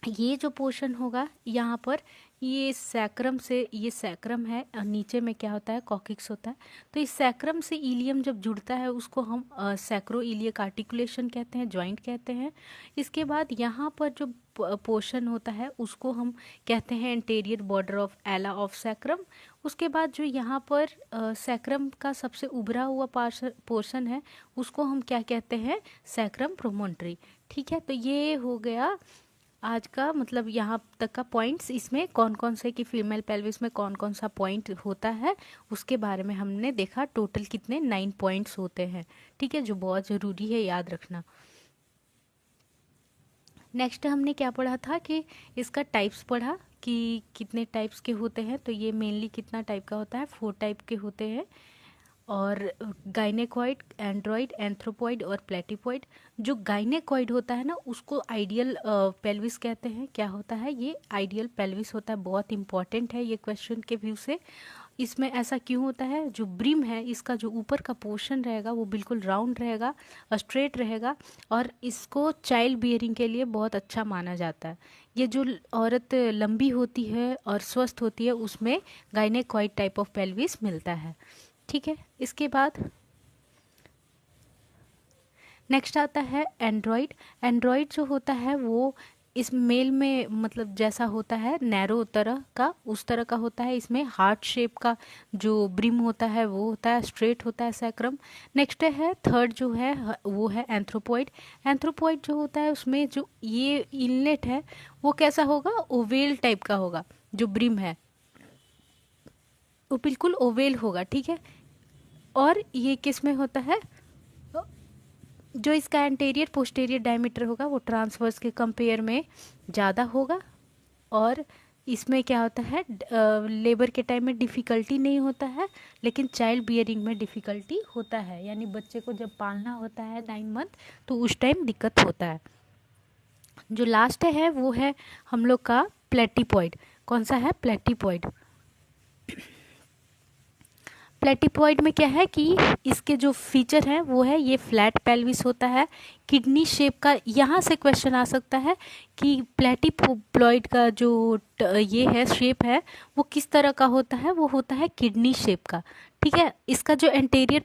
ये जो पोर्शन होगा यहाँ पर, ये सैक्रम से, ये सैक्रम है और नीचे में क्या होता है, कॉकिक्स होता है। तो इस सैक्रम से इलियम जब जुड़ता है उसको हम सैक्रो इलियक आर्टिकुलेशन कहते हैं, जॉइंट कहते हैं। इसके बाद यहाँ पर जो पोर्शन होता है उसको हम कहते हैं एंटेरियर बॉर्डर ऑफ एला ऑफ सैक्रम। उसके बाद जो यहाँ पर सैक्रम का सबसे उभरा हुआ पोर्शन है उसको हम क्या कहते हैं, सैक्रम प्रोमोन्ट्री। ठीक है, तो ये हो गया आज का, मतलब यहाँ तक का पॉइंट्स। इसमें कौन कौन से कि फीमेल पेल्विस में कौन कौन सा पॉइंट होता है उसके बारे में हमने देखा। टोटल कितने 9 पॉइंट्स होते हैं। ठीक है, जो बहुत ज़रूरी है याद रखना। नेक्स्ट हमने क्या पढ़ा था कि इसका टाइप्स पढ़ा कि कितने टाइप्स के होते हैं। तो ये मेनली कितना टाइप का होता है, 4 टाइप के होते हैं। और गाइनेकॉइड, एंड्रॉइड, एंथ्रोपॉइड और प्लेटिपॉइड। जो गाइनेकॉइड होता है ना उसको आइडियल पेल्विस कहते हैं। क्या होता है, ये आइडियल पेल्विस होता है। बहुत इंपॉर्टेंट है ये क्वेश्चन के व्यू से। इसमें ऐसा क्यों होता है, जो ब्रिम है इसका जो ऊपर का पोर्शन रहेगा वो बिल्कुल राउंड रहेगा, स्ट्रेट रहेगा और इसको चाइल्ड बियरिंग के लिए बहुत अच्छा माना जाता है। ये जो औरत लंबी होती है और स्वस्थ होती है उसमें गाइनेकॉइड टाइप ऑफ पेल्विस मिलता है। ठीक है, इसके बाद नेक्स्ट आता है एंड्रॉइड। एंड्रॉइड जो होता है वो इस मेल में मतलब जैसा होता है नैरो तरह का, उस तरह का होता है। इसमें हार्ट शेप का जो ब्रिम होता है वो होता है, स्ट्रेट होता है सैक्रम। नेक्स्ट है थर्ड जो है वो है एंथ्रोपॉइड। एंथ्रोपॉइड जो होता है उसमें जो ये इनलेट है वो कैसा होगा, ओवेल टाइप का होगा। जो ब्रिम है वो बिल्कुल ओवेल होगा। ठीक है, और ये किस में होता है, जो इसका एंटेरियर पोस्टेरियर डायमीटर होगा वो ट्रांसवर्स के कंपेयर में ज़्यादा होगा। और इसमें क्या होता है, लेबर के टाइम में डिफ़िकल्टी नहीं होता है लेकिन चाइल्ड बियरिंग में डिफ़िकल्टी होता है। यानी बच्चे को जब पालना होता है 9 मंथ तो उस टाइम दिक्कत होता है। जो लास्ट है वो है हम लोग का प्लेटिपॉइड। कौन सा है, प्लेटिपॉइड। प्लेटिपॉइड में क्या है कि इसके जो फीचर है वो है ये फ्लैट पेल्विस होता है, किडनी शेप का। यहाँ से क्वेश्चन आ सकता है कि प्लेटिपॉइड का जो ये है शेप है वो किस तरह का होता है, वो होता है किडनी शेप का। ठीक है, इसका जो एंटेरियर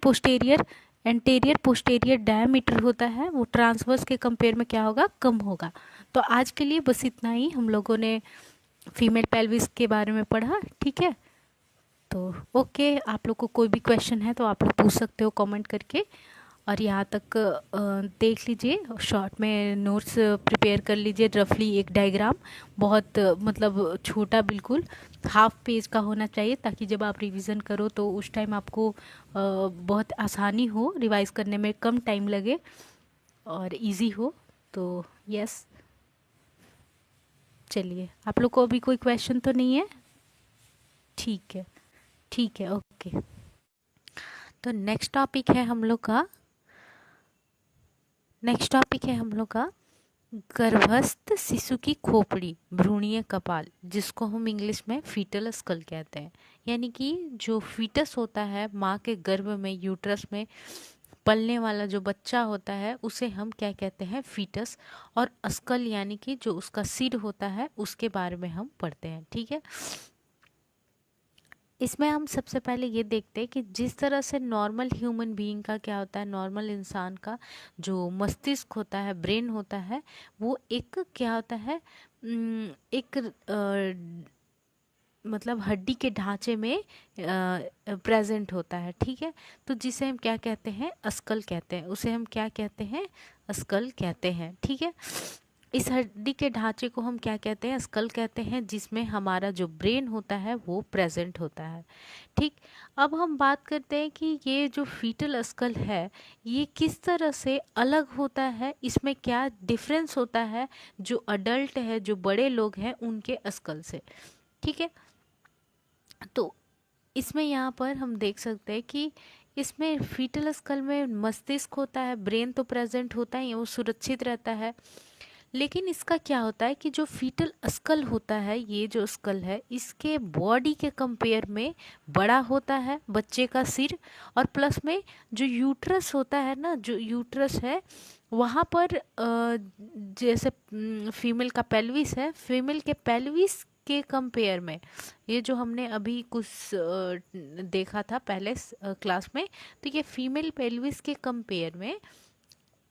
पोस्टेरियर डायमीटर होता है वो ट्रांसवर्स के कंपेयर में क्या होगा, कम होगा। तो आज के लिए बस इतना ही हम लोगों ने फीमेल पेल्विस के बारे में पढ़ा। ठीक है, तो ओके, आप लोग को कोई भी क्वेश्चन है तो आप लोग पूछ सकते हो कमेंट करके। और यहाँ तक देख लीजिए, शॉर्ट में नोट्स प्रिपेयर कर लीजिए, रफली एक डायग्राम, बहुत मतलब छोटा, बिल्कुल हाफ पेज का होना चाहिए, ताकि जब आप रिवीजन करो तो उस टाइम आपको बहुत आसानी हो, रिवाइज करने में कम टाइम लगे और इजी हो। तो यस, चलिए, आप लोग को अभी कोई क्वेश्चन तो नहीं है? ठीक है, ठीक है, ओके। तो नेक्स्ट टॉपिक है हम लोग का गर्भस्थ शिशु की खोपड़ी, भ्रूणीय कपाल, जिसको हम इंग्लिश में फीटल स्कल कहते हैं। यानी कि जो फीटस होता है, माँ के गर्भ में, यूट्रस में पलने वाला जो बच्चा होता है, उसे हम क्या कहते हैं? फीटस। और स्कल यानी कि जो उसका सिर होता है, उसके बारे में हम पढ़ते हैं। ठीक है, इसमें हम सबसे पहले ये देखते हैं कि जिस तरह से नॉर्मल ह्यूमन बीइंग का क्या होता है, नॉर्मल इंसान का जो मस्तिष्क होता है, ब्रेन होता है, वो एक क्या होता है, एक मतलब हड्डी के ढांचे में प्रेजेंट होता है। ठीक है, तो जिसे हम क्या कहते हैं? स्कल कहते हैं। उसे हम क्या कहते हैं? स्कल कहते हैं। ठीक है, इस हड्डी के ढांचे को हम क्या कहते हैं? स्कल कहते हैं, जिसमें हमारा जो ब्रेन होता है वो प्रेजेंट होता है। ठीक, अब हम बात करते हैं कि ये जो फीटल स्कल है, ये किस तरह से अलग होता है, इसमें क्या डिफरेंस होता है जो अडल्ट है, जो बड़े लोग हैं, उनके स्कल से। ठीक है, तो इसमें यहाँ पर हम देख सकते हैं कि इसमें फीटल स्कल में मस्तिष्क होता है, ब्रेन तो प्रेजेंट होता ही है, वो सुरक्षित रहता है। लेकिन इसका क्या होता है कि जो फीटल स्कल होता है, ये जो स्कल है, इसके बॉडी के कंपेयर में बड़ा होता है, बच्चे का सिर। और प्लस में जो यूट्रस होता है ना, जो यूट्रस है वहाँ पर जैसे फीमेल का पेल्विस है, फीमेल के पेल्विस के कंपेयर में, ये जो हमने अभी कुछ देखा था पहले क्लास में, तो ये फीमेल पेल्विस के कंपेयर में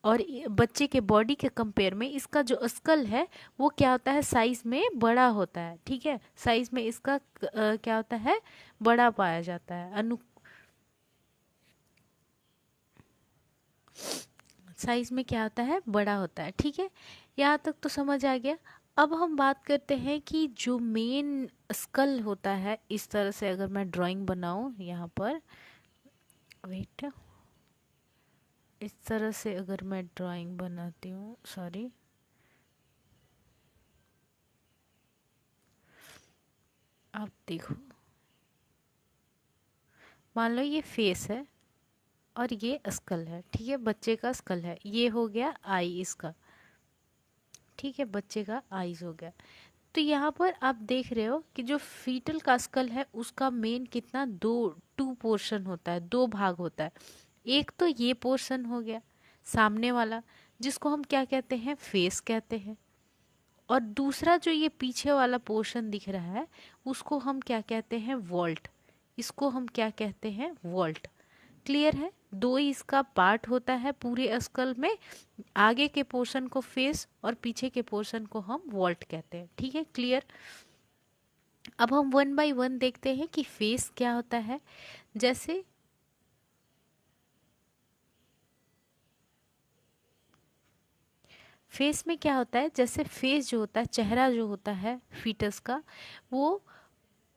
और बच्चे के बॉडी के कंपेयर में इसका जो स्कल है वो क्या होता है? साइज में बड़ा होता है। ठीक है, साइज में इसका क्या होता है? बड़ा पाया जाता है। साइज में क्या होता है? बड़ा होता है। ठीक है, यहाँ तक तो समझ आ गया। अब हम बात करते हैं कि जो मेन स्कल होता है, इस तरह से अगर मैं ड्राइंग बनाऊं यहाँ पर, वेट, इस तरह से अगर मैं ड्राइंग बनाती हूँ, सॉरी, आप देखो, मान लो ये फेस है और ये स्कल है। ठीक है, बच्चे का स्कल है, ये हो गया आई इसका। ठीक है, बच्चे का आईज हो गया। तो यहाँ पर आप देख रहे हो कि जो फीटल का स्कल है, उसका मेन कितना, टू पोर्शन होता है, दो भाग होता है। एक तो ये पोर्शन हो गया सामने वाला, जिसको हम क्या कहते हैं? फेस कहते हैं। और दूसरा जो ये पीछे वाला पोर्शन दिख रहा है, उसको हम क्या कहते हैं? वॉल्ट। इसको हम क्या कहते हैं? वॉल्ट। क्लियर है? दो ही इसका पार्ट होता है पूरे स्कल में, आगे के पोर्शन को फेस और पीछे के पोर्शन को हम वॉल्ट कहते हैं। ठीक है, क्लियर? अब हम वन बाय वन देखते हैं कि फेस क्या होता है। जैसे फेस में क्या होता है, जैसे फेस जो होता है, चेहरा जो होता है फीटस का, वो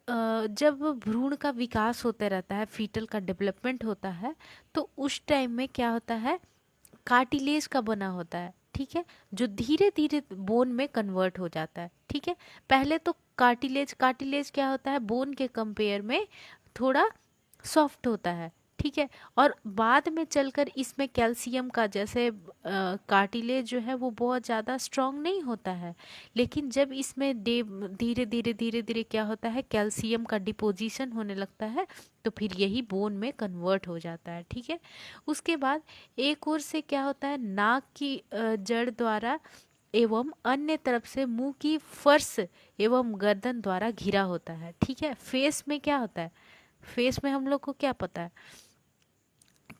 जब भ्रूण का विकास होता रहता है, फीटल का डेवलपमेंट होता है, तो उस टाइम में क्या होता है? कार्टिलेज का बना होता है। ठीक है, जो धीरे धीरे बोन में कन्वर्ट हो जाता है। ठीक है, पहले तो कार्टिलेज क्या होता है? बोन के कंपेयर में थोड़ा सॉफ्ट होता है। ठीक है, और बाद में चलकर इसमें कैल्शियम का, जैसे कार्टिलेज जो है वो बहुत ज़्यादा स्ट्रांग नहीं होता है, लेकिन जब इसमें धीरे धीरे क्या होता है? कैल्शियम का डिपोजिशन होने लगता है, तो फिर यही बोन में कन्वर्ट हो जाता है। ठीक है, उसके बाद एक ओर से क्या होता है? नाक की जड़ द्वारा एवं अन्य तरफ से मुंह की फर्श एवं गर्दन द्वारा घिरा होता है। ठीक है, फेस में क्या होता है? फेस में हम लोग को क्या पता है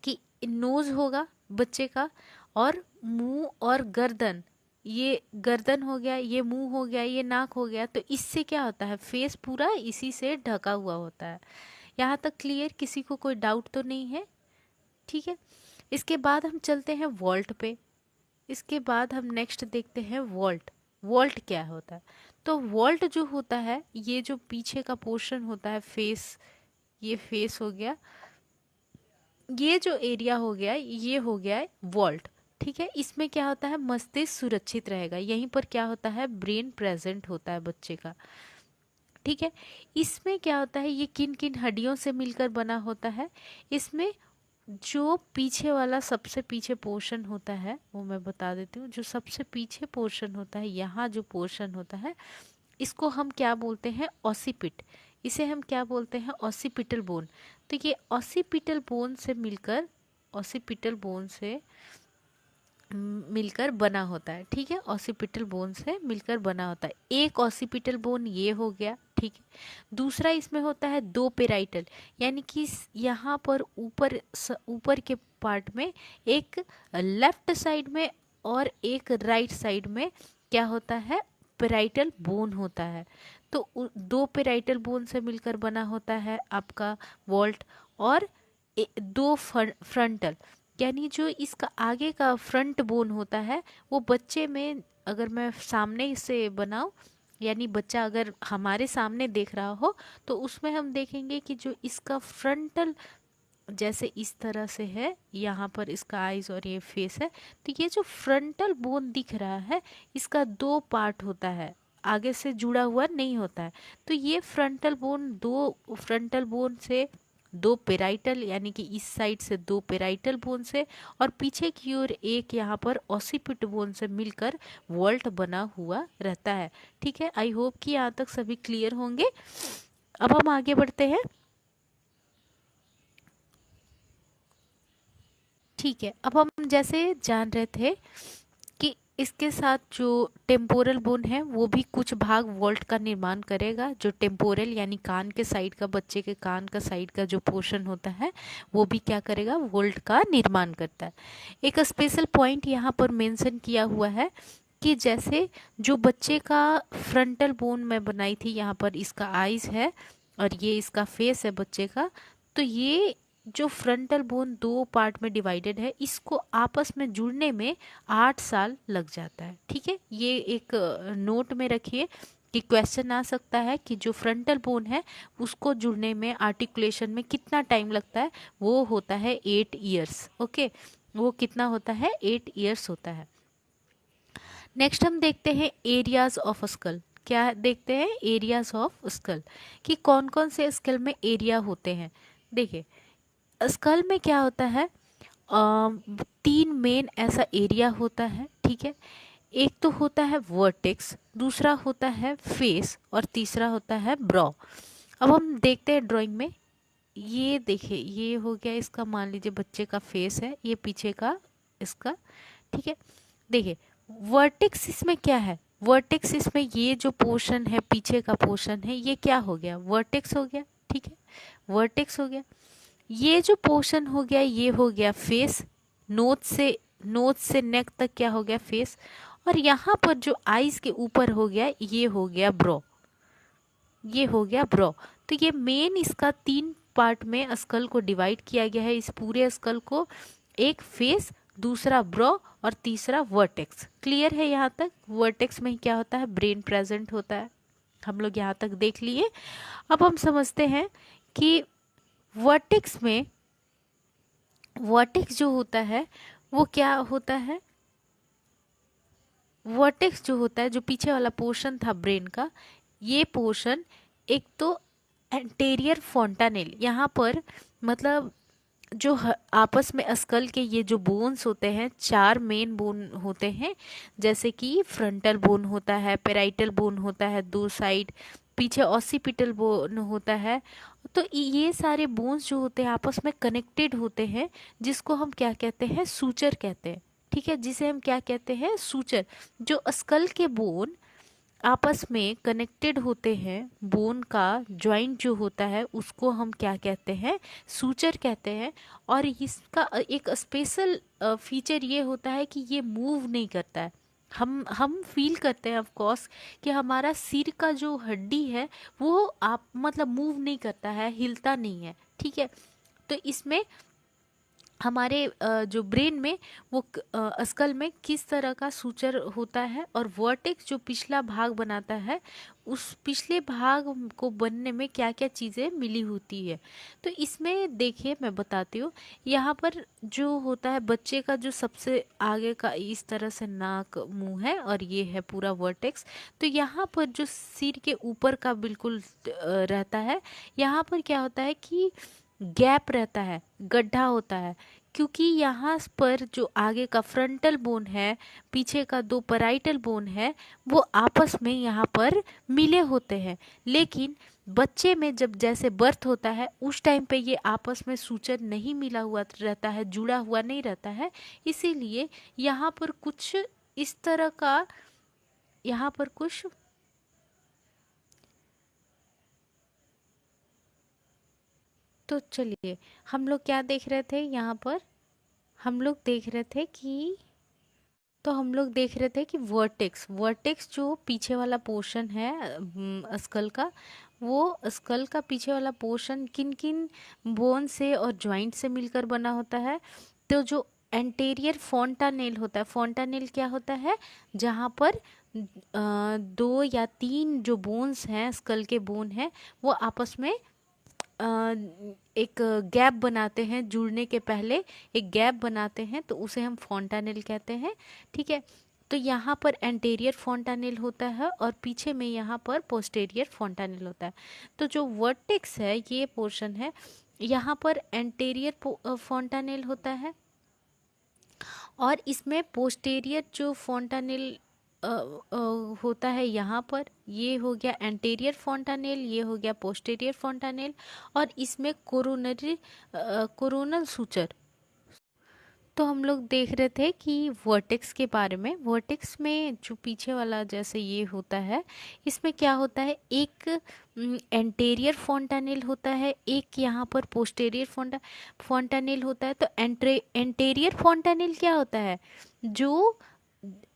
कि नोज होगा बच्चे का, और मुंह और गर्दन, ये गर्दन हो गया, ये मुंह हो गया, ये नाक हो गया, तो इससे क्या होता है? फेस पूरा इसी से ढका हुआ होता है। यहाँ तक क्लियर? किसी को कोई डाउट तो नहीं है? ठीक है, इसके बाद हम चलते हैं वॉल्ट पे। इसके बाद हम नेक्स्ट देखते हैं वॉल्ट। वॉल्ट क्या होता है? तो वॉल्ट जो होता है, ये जो पीछे का पोर्शन होता है, फेस, ये फेस हो गया, ये जो एरिया हो गया, ये हो गया है वॉल्ट। ठीक है, इसमें क्या होता है, मस्तिष्क सुरक्षित रहेगा, यहीं पर क्या होता है, ब्रेन प्रेजेंट होता है बच्चे का। ठीक है, इसमें क्या होता है, ये किन किन हड्डियों से मिलकर बना होता है? इसमें जो पीछे वाला सबसे पीछे पोर्शन होता है, वो मैं बता देती हूँ। जो सबसे पीछे पोर्शन होता है, यहाँ जो पोर्शन होता है, इसको हम क्या बोलते हैं, ऑसिपिट। इसे हम क्या बोलते हैं, ऑसिपिटल बोन। तो ये ऑसिपिटल बोन से मिलकर, ऑसिपिटल बोन से मिलकर बना होता है। ठीक है, ऑसिपिटल बोन से मिलकर बना होता है। एक ऑसिपिटल बोन ये हो गया। ठीक है, दूसरा इसमें होता है दो पेराइटल, यानी कि यहाँ पर ऊपर के पार्ट में एक लेफ्ट साइड में और एक राइट साइड में क्या होता है, पेराइटल बोन होता है। तो दो पेराइटल बोन से मिलकर बना होता है आपका वॉल्ट। और दो फ्रंटल, यानी जो इसका आगे का फ्रंट बोन होता है, वो बच्चे में अगर मैं सामने से बनाऊं, यानी बच्चा अगर हमारे सामने देख रहा हो, तो उसमें हम देखेंगे कि जो इसका फ्रंटल जैसे इस तरह से है, यहाँ पर इसका आईज और ये फेस है, तो ये जो फ्रंटल बोन दिख रहा है, इसका दो पार्ट होता है, आगे से जुड़ा हुआ नहीं होता है। तो ये फ्रंटल बोन, दो फ्रंटल बोन से दो पेराइटल, यानी कि इस साइड से दो पेराइटल बोन से और पीछे की ओर एक यहाँ पर ऑसिपिट बोन से मिलकर वॉल्ट बना हुआ रहता है। ठीक है, आई होप कि यहाँ तक सभी क्लियर होंगे। अब हम आगे बढ़ते हैं। ठीक है, अब हम जैसे जान रहे थे कि इसके साथ जो टेम्पोरल बोन है, वो भी कुछ भाग वॉल्ट का निर्माण करेगा। जो टेम्पोरल यानी कान के साइड का, बच्चे के कान का साइड का जो पोर्शन होता है, वो भी क्या करेगा, वॉल्ट का निर्माण करता है। एक स्पेशल पॉइंट यहाँ पर मेंशन किया हुआ है कि जैसे जो बच्चे का फ्रंटल बोन मैं बनाई थी, यहाँ पर इसका आईज है और ये इसका फेस है बच्चे का, तो ये जो फ्रंटल बोन दो पार्ट में डिवाइडेड है, इसको आपस में जुड़ने में 8 साल लग जाता है। ठीक है, ये एक नोट में रखिए कि क्वेश्चन आ सकता है कि जो फ्रंटल बोन है उसको जुड़ने में, आर्टिकुलेशन में कितना टाइम लगता है, वो होता है 8 ईयर्स। ओके, वो कितना होता है, 8 ईयर्स होता है। नेक्स्ट हम देखते हैं एरियाज ऑफ स्कल। क्या देखते हैं, एरियाज ऑफ स्कल, कि कौन कौन से स्कल में एरिया होते हैं। देखिए, स्कल में क्या होता है, 3 मेन ऐसा एरिया होता है। ठीक है, एक तो होता है वर्टेक्स, दूसरा होता है फेस और तीसरा होता है ब्रॉ। अब हम देखते हैं ड्राइंग में, ये देखिए, ये हो गया इसका, मान लीजिए बच्चे का फेस है, ये पीछे का इसका। ठीक है, देखिए वर्टेक्स इसमें क्या है, वर्टेक्स इसमें ये जो पोर्शन है, पीछे का पोर्शन है, ये क्या हो गया, वर्टेक्स हो गया। ठीक है, वर्टेक्स हो गया। ये जो पोर्शन हो गया, ये हो गया फेस, नोज से नेक तक क्या हो गया, फेस। और यहाँ पर जो आईज के ऊपर हो गया, ये हो गया ब्रो, ये हो गया ब्रो। तो ये मेन इसका 3 पार्ट में स्कल को डिवाइड किया गया है, इस पूरे स्कल को, एक फेस, दूसरा ब्रो और तीसरा वर्टेक्स। क्लियर है यहाँ तक? वर्टेक्स में क्या होता है, ब्रेन प्रेजेंट होता है। हम लोग यहाँ तक देख लिए। अब हम समझते हैं कि वर्टेक्स में, वर्टेक्स जो होता है वो क्या होता है, वर्टेक्स जो होता है, जो पीछे वाला पोर्शन था ब्रेन का, ये पोर्शन एक तो एंटेरियर फोंटानेल, यहाँ पर मतलब जो आपस में स्कल के ये जो बोन्स होते हैं, 4 मेन बोन होते हैं, जैसे कि फ्रंटल बोन होता है, पेराइटल बोन होता है 2 साइड, पीछे ऑसिपिटल बोन होता है। तो ये सारे बोन्स जो होते हैं आपस में कनेक्टेड होते हैं, जिसको हम क्या कहते हैं, सूचर कहते हैं। ठीक है, जिसे हम क्या कहते हैं, सूचर। जो स्कल के बोन आपस में कनेक्टेड होते हैं, बोन का जॉइंट जो होता है उसको हम क्या कहते हैं, सूचर कहते हैं। और इसका एक स्पेशल फीचर ये होता है कि ये मूव नहीं करता है। हम फील करते हैं ऑफ कोर्स कि हमारा सिर का जो हड्डी है वो आप मतलब मूव नहीं करता है, हिलता नहीं है। ठीक है, तो इसमें हमारे जो ब्रेन में वो स्कल में किस तरह का सूचर होता है, और वर्टेक्स जो पिछला भाग बनाता है उस पिछले भाग को बनने में क्या क्या चीज़ें मिली होती है। तो इसमें देखिए मैं बताती हूँ, यहाँ पर जो होता है बच्चे का जो सबसे आगे का इस तरह से नाक मुंह है और ये है पूरा वर्टेक्स। तो यहाँ पर जो सिर के ऊपर का बिल्कुल रहता है, यहाँ पर क्या होता है कि गैप रहता है, गड्ढा होता है, क्योंकि यहाँ पर जो आगे का फ्रंटल बोन है, पीछे का दो पैराइटल बोन है, वो आपस में यहाँ पर मिले होते हैं। लेकिन बच्चे में जब जैसे बर्थ होता है उस टाइम पे ये आपस में सूचर नहीं मिला हुआ रहता है, जुड़ा हुआ नहीं रहता है। इसीलिए यहाँ पर कुछ इस तरह का, यहाँ पर कुछ तो चलिए हम लोग क्या देख रहे थे यहाँ पर, हम लोग देख रहे थे कि वर्टेक्स, वर्टेक्स जो पीछे वाला पोर्शन है स्कल का, वो स्कल का पीछे वाला पोर्शन किन किन बोन से और जॉइंट से मिलकर बना होता है। तो जो एंटेरियर फोंटानेल होता है, फोंटानेल क्या होता है, जहाँ पर दो या तीन जो बोन्स हैं, स्कल के बोन हैं, वो आपस में एक गैप बनाते हैं, जुड़ने के पहले एक गैप बनाते हैं, तो उसे हम फोंटानेल कहते हैं। ठीक है, तो यहाँ पर एंटेरियर फोंटानेल होता है और पीछे में यहाँ पर पोस्टेरियर फोंटानेल होता है। तो जो वर्टेक्स है, ये पोर्शन है, यहाँ पर एंटेरियर फोंटानेल होता है और इसमें पोस्टेरियर जो फोंटानेल होता है, यहाँ पर ये हो गया एंटेरियर फोंटानेल, ये हो गया पोस्टेरियर फोंटानेल, और इसमें कोरोनल सूचर। तो हम लोग देख रहे थे कि वर्टेक्स के बारे में, वर्टेक्स में जो पीछे वाला जैसे ये होता है, इसमें क्या होता है, एक एंटेरियर फोंटानेल होता है, एक यहाँ पर पोस्टेरियर फोंटानेल होता है। तो एंटेरियर फोंटानेल क्या होता है, जो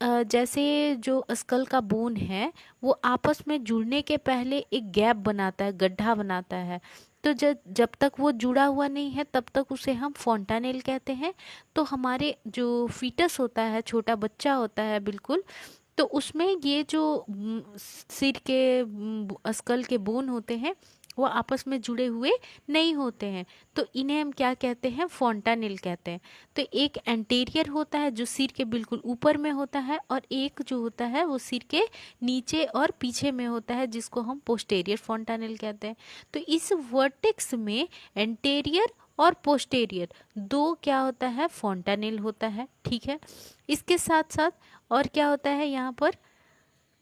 जैसे जो स्कल का बोन है वो आपस में जुड़ने के पहले एक गैप बनाता है, गड्ढा बनाता है। तो जब जब तक वो जुड़ा हुआ नहीं है तब तक उसे हम फोंटानेल कहते हैं। तो हमारे जो फीटस होता है, छोटा बच्चा होता है बिल्कुल, तो उसमें ये जो सिर के स्कल के बोन होते हैं वो आपस में जुड़े हुए नहीं होते हैं, तो इन्हें हम क्या कहते हैं, फोंटानेल कहते हैं। तो एक एंटेरियर होता है जो सिर के बिल्कुल ऊपर में होता है, और एक जो होता है वो सिर के नीचे और पीछे में होता है, जिसको हम पोस्टेरियर फोंटानेल कहते हैं। तो इस वर्टेक्स में एंटेरियर और पोस्टेरियर दो क्या होता है, फोंटानेल होता है। ठीक है, इसके साथ साथ और क्या होता है, यहाँ पर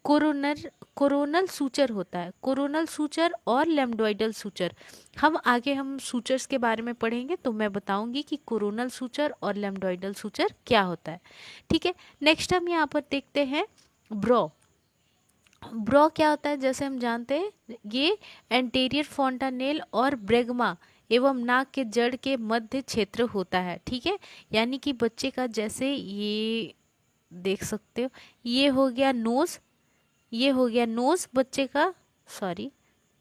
कोरोनल सूचर होता है, कोरोनल सूचर और लेम्डोइडल सूचर। हम सूचर्स के बारे में पढ़ेंगे तो मैं बताऊंगी कि कोरोनल सूचर और लेम्डोइडल सूचर क्या होता है। ठीक है, नेक्स्ट हम यहाँ पर देखते हैं ब्रो। ब्रो क्या होता है, जैसे हम जानते हैं ये एंटेरियर फोंटानेल और ब्रेगमा एवं नाक के जड़ के मध्य क्षेत्र होता है। ठीक है, यानी कि बच्चे का जैसे ये देख सकते हो, ये हो गया नोज, ये हो गया नोज बच्चे का, सॉरी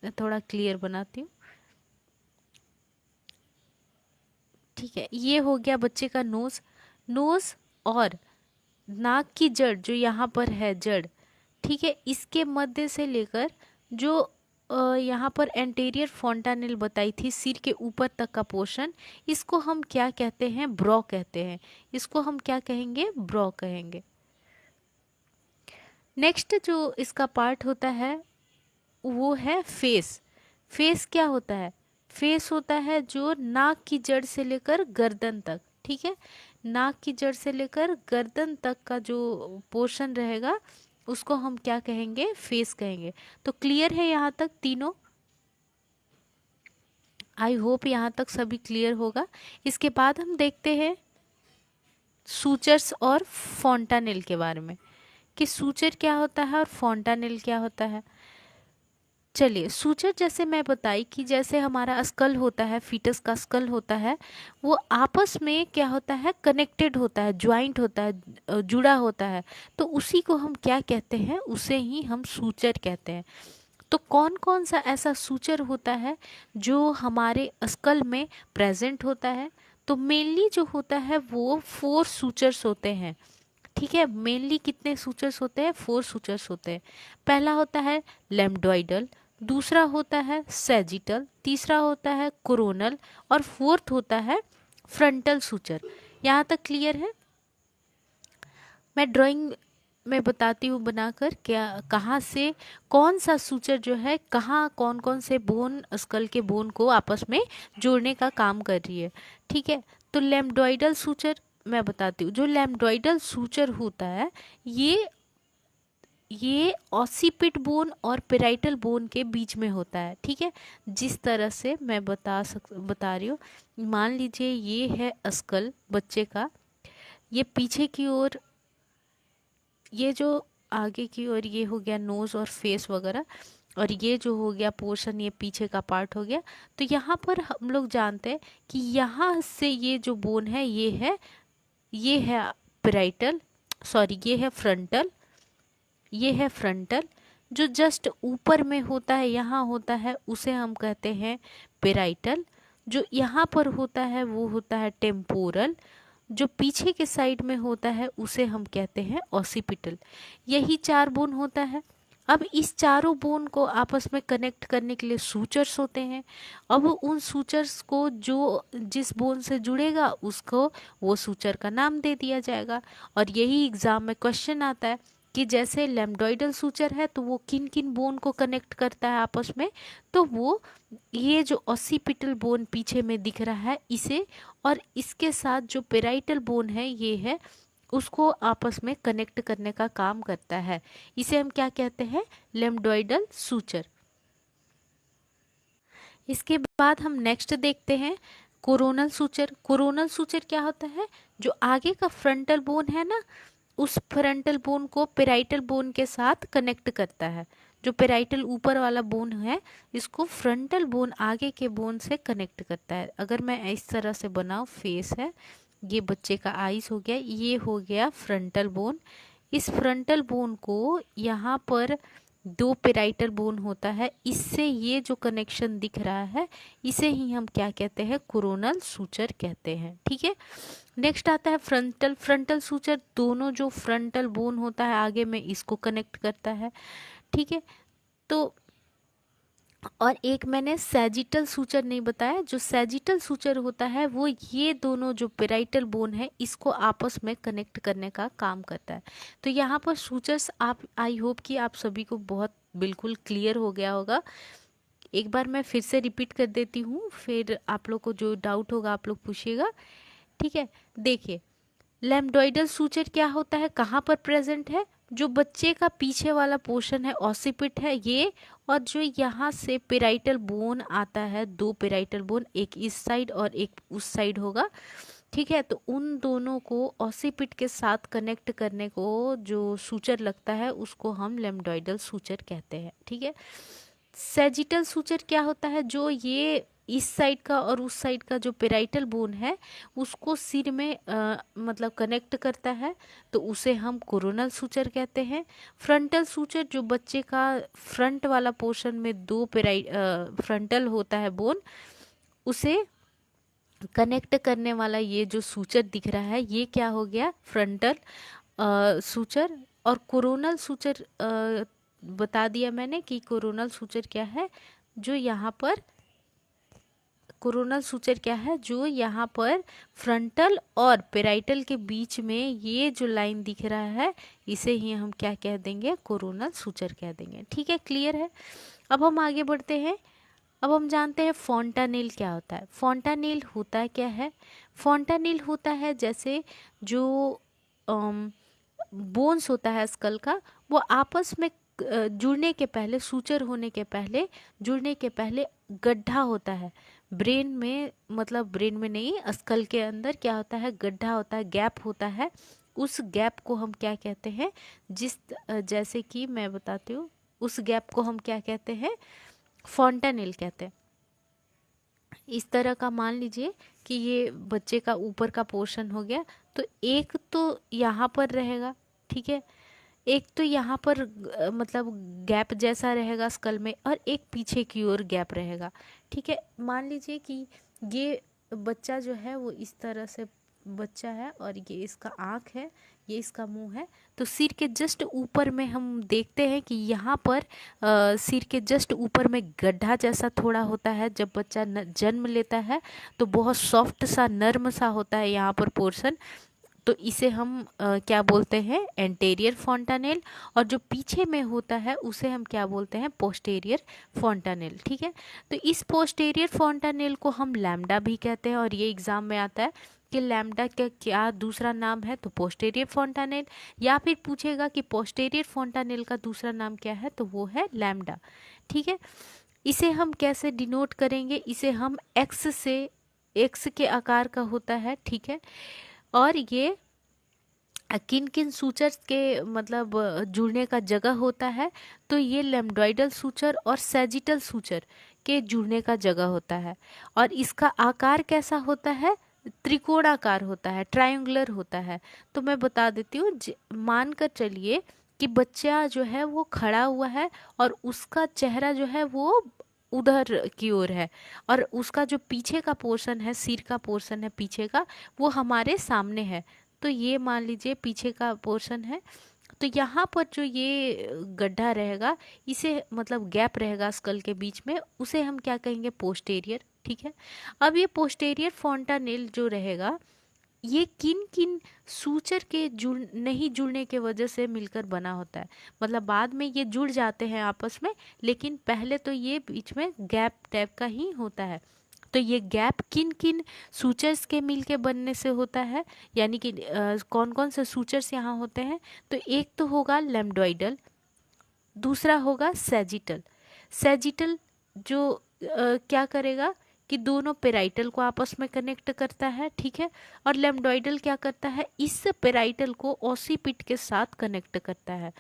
मैं थोड़ा क्लियर बनाती हूँ। ठीक है, ये हो गया बच्चे का नोज, नोज और नाक की जड़ जो यहाँ पर है जड़, ठीक है, इसके मध्य से लेकर जो यहाँ पर एंटेरियर फोंटानेल बताई थी सिर के ऊपर तक का पोर्शन, इसको हम क्या कहते हैं, ब्रो कहते हैं। इसको हम क्या कहेंगे, ब्रो कहेंगे। नेक्स्ट जो इसका पार्ट होता है वो है फेस। फेस क्या होता है, फेस होता है जो नाक की जड़ से लेकर गर्दन तक। ठीक है, नाक की जड़ से लेकर गर्दन तक का जो पोर्शन रहेगा उसको हम क्या कहेंगे, फेस कहेंगे। तो क्लियर है यहाँ तक तीनों, आई होप यहाँ तक सभी क्लियर होगा। इसके बाद हम देखते हैं सूचर्स और फोंटानेल के बारे में, कि सूचर क्या होता है और फोंटानेल क्या होता है। चलिए, सूचर जैसे मैं बताई कि जैसे हमारा स्कल होता है, फीटस का स्कल होता है, वो आपस में क्या होता है, कनेक्टेड होता है, ज्वाइंट होता है, जुड़ा होता है। तो उसी को हम क्या कहते हैं, उसे ही हम सूचर कहते हैं। तो कौन कौन सा ऐसा सूचर होता है जो हमारे स्कल में प्रेजेंट होता है, तो मेनली जो होता है वो 4 सूचर्स होते हैं। ठीक है, मेनली कितने सूचर्स होते हैं? 4 सूचर्स होते हैं। पहला होता है लैम्डोइडल, दूसरा होता है सैजिटल, तीसरा होता है कोरोनल और फोर्थ होता है फ्रंटल सूचर। यहाँ तक क्लियर है? मैं ड्राइंग में बताती हूँ बनाकर क्या, कहाँ से कौन सा सूचर जो है कहाँ कौन कौन से बोन, स्कल के बोन को आपस में जोड़ने का काम कर रही है। ठीक है, तो लैम्डोइडल सूचर मैं बताती हूँ। जो लैम्डोइडल सूचर होता है ये ऑसिपिट बोन और पेराइटल बोन के बीच में होता है। ठीक है, जिस तरह से मैं बता रही हूँ, मान लीजिए ये है स्कल बच्चे का, ये पीछे की ओर, ये जो आगे की ओर ये हो गया नोज और फेस वगैरह, और ये जो हो गया पोर्शन, ये पीछे का पार्ट हो गया। तो यहाँ पर हम लोग जानते हैं कि यहाँ से ये जो बोन है ये है पेराइटल, सॉरी ये है फ्रंटल, ये है फ्रंटल। जो जस्ट ऊपर में होता है, यहाँ होता है, उसे हम कहते हैं पेराइटल। जो यहाँ पर होता है वो होता है टेम्पोरल। जो पीछे के साइड में होता है उसे हम कहते हैं ऑसिपिटल। यही 4 बोन होता है। अब इस चारों बोन को आपस में कनेक्ट करने के लिए सूचर्स होते हैं। अब उन सूचर्स को जो जिस बोन से जुड़ेगा उसको वो सूचर का नाम दे दिया जाएगा। और यही एग्जाम में क्वेश्चन आता है कि जैसे लैम्डोइडल सूचर है तो वो किन किन बोन को कनेक्ट करता है आपस में, तो वो ये जो ऑसिपिटल बोन पीछे में दिख रहा है इसे, और इसके साथ जो पेराइटल बोन है ये है, उसको आपस में कनेक्ट करने का काम करता है। इसे हम क्या कहते हैं? लैम्डोइडल सूचर। इसके बाद हम नेक्स्ट देखते हैं कोरोनल सूचर। कोरोनल सूचर क्या होता है? जो आगे का फ्रंटल बोन है ना, उस फ्रंटल बोन को पेराइटल बोन के साथ कनेक्ट करता है। जो पेराइटल ऊपर वाला बोन है इसको फ्रंटल बोन आगे के बोन से कनेक्ट करता है। अगर मैं इस तरह से बनाऊं, फेस है, ये बच्चे का आईज हो गया, ये हो गया फ्रंटल बोन। इस फ्रंटल बोन को यहाँ पर 2 पेराइटल बोन होता है, इससे ये जो कनेक्शन दिख रहा है इसे ही हम क्या कहते हैं? कोरोनल सूचर कहते हैं। ठीक है, नेक्स्ट आता है फ्रंटल। फ्रंटल सूचर दोनों जो फ्रंटल बोन होता है आगे में इसको कनेक्ट करता है। ठीक है, तो और एक मैंने सैजिटल सूचर नहीं बताया। जो सैजिटल सूचर होता है वो ये दोनों जो पेराइटल बोन है इसको आपस में कनेक्ट करने का काम करता है। तो यहाँ पर सूचर्स आप, आई होप कि आप सभी को बहुत बिल्कुल क्लियर हो गया होगा। एक बार मैं फिर से रिपीट कर देती हूँ, फिर आप लोग को जो डाउट होगा आप लोग पूछिएगा। ठीक है, देखिए लैम्डोइडल सूचर क्या होता है, कहाँ पर प्रेजेंट है? जो बच्चे का पीछे वाला पोर्शन है ऑसिपिट है ये, और जो यहाँ से पेराइटल बोन आता है, 2 पेराइटल बोन, एक इस साइड और एक उस साइड होगा। ठीक है, तो उन दोनों को ऑसिपिट के साथ कनेक्ट करने को जो सूचर लगता है उसको हम लैम्डोइडल सूचर कहते हैं। ठीक है, सैजिटल सूचर क्या होता है? जो ये इस साइड का और उस साइड का जो पेराइटल बोन है उसको सिर में मतलब कनेक्ट करता है, तो उसे हम कोरोनल सूचर कहते हैं। फ्रंटल सूचर जो बच्चे का फ्रंट वाला पोर्शन में 2 फ्रंटल होता है बोन, उसे कनेक्ट करने वाला ये जो सूचर दिख रहा है ये क्या हो गया? Frontal suture. और कोरोनल सूचर बता दिया मैंने कि कोरोनल सूचर क्या है, जो यहाँ पर कोरोनल सूचर क्या है, जो यहाँ पर फ्रंटल और पेराइटल के बीच में ये जो लाइन दिख रहा है इसे ही हम क्या कह देंगे? कोरोनल सूचर कह देंगे। ठीक है, क्लियर है? अब हम आगे बढ़ते हैं। अब हम जानते हैं फॉन्टानेल क्या होता है। फॉन्टानेल होता क्या है? फॉन्टानेल होता है जैसे जो बोन्स होता है स्कल का, वो आपस में जुड़ने के पहले, सूचर होने के पहले, जुड़ने के पहले गड्ढा होता है ब्रेन में, मतलब ब्रेन में नहीं, स्कल के अंदर क्या होता है? गड्ढा होता है, गैप होता है। उस गैप को हम क्या कहते हैं? जैसे कि मैं बताती हूँ, उस गैप को हम क्या कहते हैं? फॉन्टानेल कहते हैं। इस तरह का मान लीजिए कि ये बच्चे का ऊपर का पोर्शन हो गया, तो एक तो यहाँ पर रहेगा, ठीक है, एक तो यहाँ पर मतलब गैप जैसा रहेगा स्कल में, और एक पीछे की ओर गैप रहेगा। ठीक है, मान लीजिए कि ये बच्चा जो है वो इस तरह से बच्चा है, और ये इसका आँख है, ये इसका मुंह है। तो सिर के जस्ट ऊपर में हम देखते हैं कि यहाँ पर सिर के जस्ट ऊपर में गड्ढा जैसा थोड़ा होता है। जब बच्चा जन्म लेता है तो बहुत सॉफ्ट सा, नर्म सा होता है यहाँ पर पोर्शन। तो इसे हम क्या बोलते हैं, एंटेरियर फॉन्टानेल। और जो पीछे में होता है उसे हम क्या बोलते हैं, पोस्टेरियर फॉन्टानेल। ठीक है, तो इस पोस्टेरियर फॉन्टानेल को हम लैम्डा भी कहते हैं, और ये एग्जाम में आता है कि लैम्डा का क्या दूसरा नाम है, तो पोस्टेरियर फॉन्टानेल। या फिर पूछेगा कि पोस्टेरियर फॉन्टानेल का दूसरा नाम क्या है, तो वो है लैम्डा। ठीक है, इसे हम कैसे डिनोट करेंगे, इसे हम एक्स से, एक्स के आकार का होता है। ठीक है, और ये किन किन सूचर्स के मतलब जुड़ने का जगह होता है, तो ये लैम्डोइडल सूचर और सैजिटल सूचर के जुड़ने का जगह होता है। और इसका आकार कैसा होता है, त्रिकोणाकार होता है, ट्रायंगुलर होता है। तो मैं बता देती हूँ, मानकर चलिए कि बच्चा जो है वो खड़ा हुआ है और उसका चेहरा जो है वो उधर की ओर है, और उसका जो पीछे का पोर्शन है, सिर का पोर्शन है पीछे का, वो हमारे सामने है। तो ये मान लीजिए पीछे का पोर्शन है। तो यहाँ पर जो ये गड्ढा रहेगा, इसे मतलब गैप रहेगा स्कल के बीच में, उसे हम क्या कहेंगे, पोस्टेरियर। ठीक है, अब ये पोस्टेरियर फॉन्टानेल जो रहेगा, ये किन किन सूचर के नहीं जुड़ने के वजह से मिलकर बना होता है। मतलब बाद में ये जुड़ जाते हैं आपस में, लेकिन पहले तो ये बीच में गैप टाइप का ही होता है। तो ये गैप किन किन सूचर्स के मिलके बनने से होता है, यानी कि कौन कौन से सूचर्स यहाँ होते हैं, तो एक तो होगा लैम्डोइडल, दूसरा होगा सैजिटल। सैजिटल जो क्या करेगा कि दोनों पेराइटल को आपस में कनेक्ट करता है। ठीक है, और लैम्डोइडल क्या करता है, इस पेराइटल को ओसिपिट के साथ कनेक्ट करता है।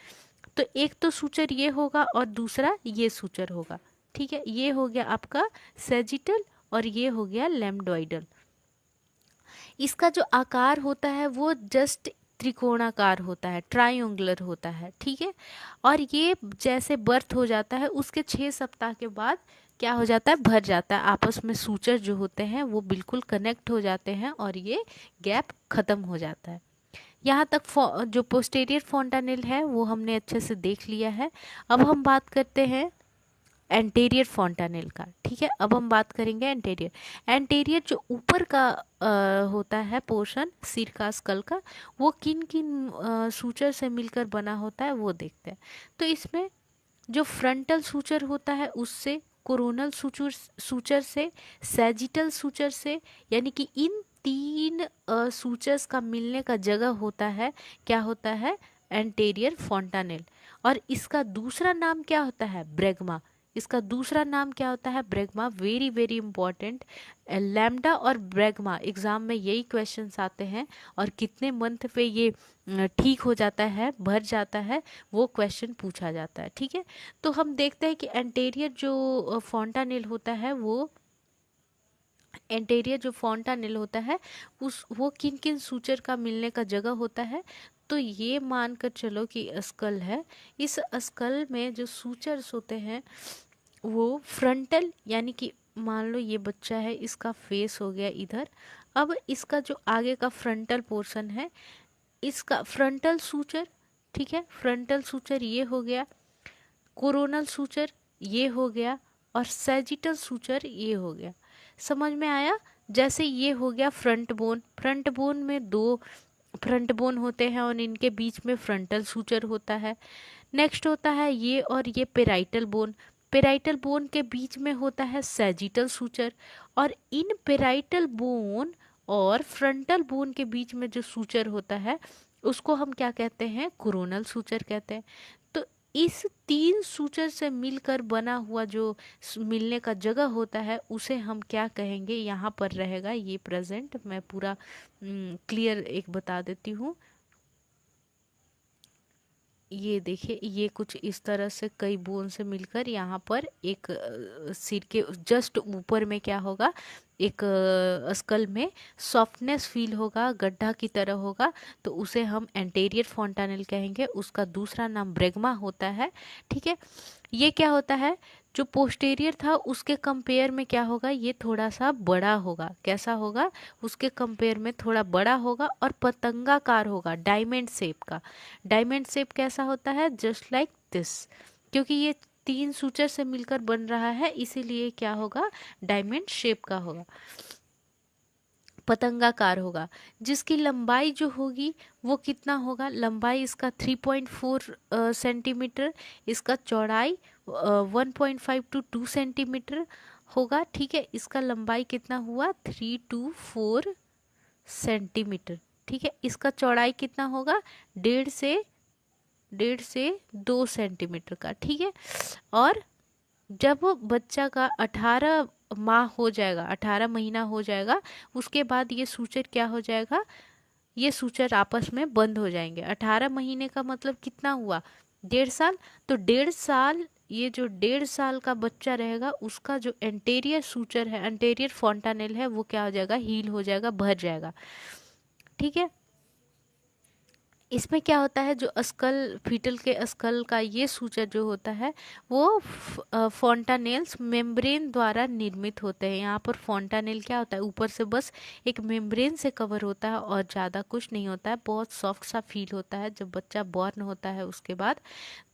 तो एक तो सूचर ये होगा और दूसरा ये सूचर होगा। ठीक है, ये हो गया आपका सैजिटल और ये हो गया लैम्डोइडल। इसका जो आकार होता है वो जस्ट त्रिकोणाकार होता है, ट्रायंगुलर होता है। ठीक है, और ये जैसे बर्थ हो जाता है उसके 6 सप्ताह के बाद क्या हो जाता है, भर जाता है। आपस में सूचर जो होते हैं वो बिल्कुल कनेक्ट हो जाते हैं और ये गैप खत्म हो जाता है। यहाँ तक जो पोस्टेरियर फॉन्टानेल है वो हमने अच्छे से देख लिया है। अब हम बात करते हैं एंटेरियर फॉन्टानेल का। ठीक है, अब हम बात करेंगे एंटेरियर। एंटेरियर जो ऊपर का होता है पोर्शन सिर का, स्कल का, वो किन किन सूचर से मिलकर बना होता है वो देखते हैं। तो इसमें जो फ्रंटल सूचर होता है उससे, कोरोनल सूचर से, सैजिटल सूचर से, यानी कि इन 3 सूचर्स का मिलने का जगह होता है, क्या होता है, एंटेरियर फॉन्टानेल। और इसका दूसरा नाम क्या होता है, ब्रैग्मा। इसका दूसरा नाम क्या होता है, ब्रैग्मा। वेरी वेरी इंपॉर्टेंट, लैम्डा और ब्रैग्मा एग्जाम में यही क्वेश्चंस आते हैं, और कितने मंथ पे ये ठीक हो जाता है, भर जाता है, वो क्वेश्चन पूछा जाता है। ठीक है, तो हम देखते हैं कि एंटेरियर जो फॉन्टानेल होता है वो, एंटेरियर जो फॉन्टानेल होता है उस वो किन किन सूचर का मिलने का जगह होता है। तो ये मानकर चलो कि स्कल है, इस स्कल में जो सूचर्स होते हैं वो फ्रंटल, यानी कि मान लो ये बच्चा है, इसका फेस हो गया इधर। अब इसका जो आगे का फ्रंटल पोर्शन है, इसका फ्रंटल सूचर, ठीक है, फ्रंटल सूचर ये हो गया, कोरोनल सूचर ये हो गया, और सैजिटल सूचर ये हो गया। समझ में आया? जैसे ये हो गया फ्रंट बोन, फ्रंट बोन में 2 फ्रंट बोन होते हैं और इनके बीच में फ्रंटल सूचर होता है। नेक्स्ट होता है ये और ये पेराइटल बोन, पेराइटल बोन के बीच में होता है सैजिटल सूचर, और इन पेराइटल बोन और फ्रंटल बोन के बीच में जो सूचर होता है उसको हम क्या कहते हैं, कोरोनल सूचर कहते हैं। तो इस 3 सूचर से मिलकर बना हुआ जो मिलने का जगह होता है उसे हम क्या कहेंगे, यहाँ पर रहेगा ये प्रेजेंट, मैं पूरा क्लियर एक बता देती हूँ। ये देखिए, ये कुछ इस तरह से कई बोन से मिलकर यहाँ पर एक सिर के जस्ट ऊपर में क्या होगा, एक स्कल में सॉफ्टनेस फील होगा, गड्ढा की तरह होगा, तो उसे हम एंटेरियर फॉन्टानेल कहेंगे। उसका दूसरा नाम ब्रैग्मा होता है। ठीक है, ये क्या होता है, जो पोस्टेरियर था उसके कंपेयर में क्या होगा, ये थोड़ा सा बड़ा होगा। कैसा होगा, उसके कंपेयर में थोड़ा बड़ा होगा और पतंगाकार होगा, डायमंड शेप का। डायमंड शेप कैसा होता है, जस्ट लाइक दिस, क्योंकि ये 3 सूचर से मिलकर बन रहा है, इसीलिए क्या होगा, डायमंड शेप का होगा, पतंगाकार होगा। जिसकी लंबाई जो होगी वो कितना होगा, लंबाई इसका 3.4 सेंटीमीटर, इसका चौड़ाई 1.5 to 2 सेंटीमीटर होगा। ठीक है, इसका लंबाई कितना हुआ, 3 to 4 सेंटीमीटर। ठीक है, इसका चौड़ाई कितना होगा, 1.5 से 2 सेंटीमीटर का। ठीक है, और जब बच्चा का 18 माह हो जाएगा, 18 महीना हो जाएगा, उसके बाद ये सूचर क्या हो जाएगा, ये सूचर आपस में बंद हो जाएंगे। 18 महीने का मतलब कितना हुआ, 1.5 साल। तो 1.5 साल, ये जो 1.5 साल का बच्चा रहेगा उसका जो एंटेरियर सूचर है, एंटेरियर फॉन्टानेल है, वो क्या हो जाएगा, हील हो जाएगा, भर जाएगा। ठीक है, इसमें क्या होता है, जो अस्कल, फीटल के अस्कल का ये सूचर जो होता है वो फॉन्टानेल्स मेम्ब्रेन द्वारा निर्मित होते हैं। यहाँ पर फॉन्टानेल क्या होता है, ऊपर से बस एक मेम्ब्रेन से कवर होता है और ज़्यादा कुछ नहीं होता है, बहुत सॉफ्ट सा फील होता है जब बच्चा बॉर्न होता है उसके बाद।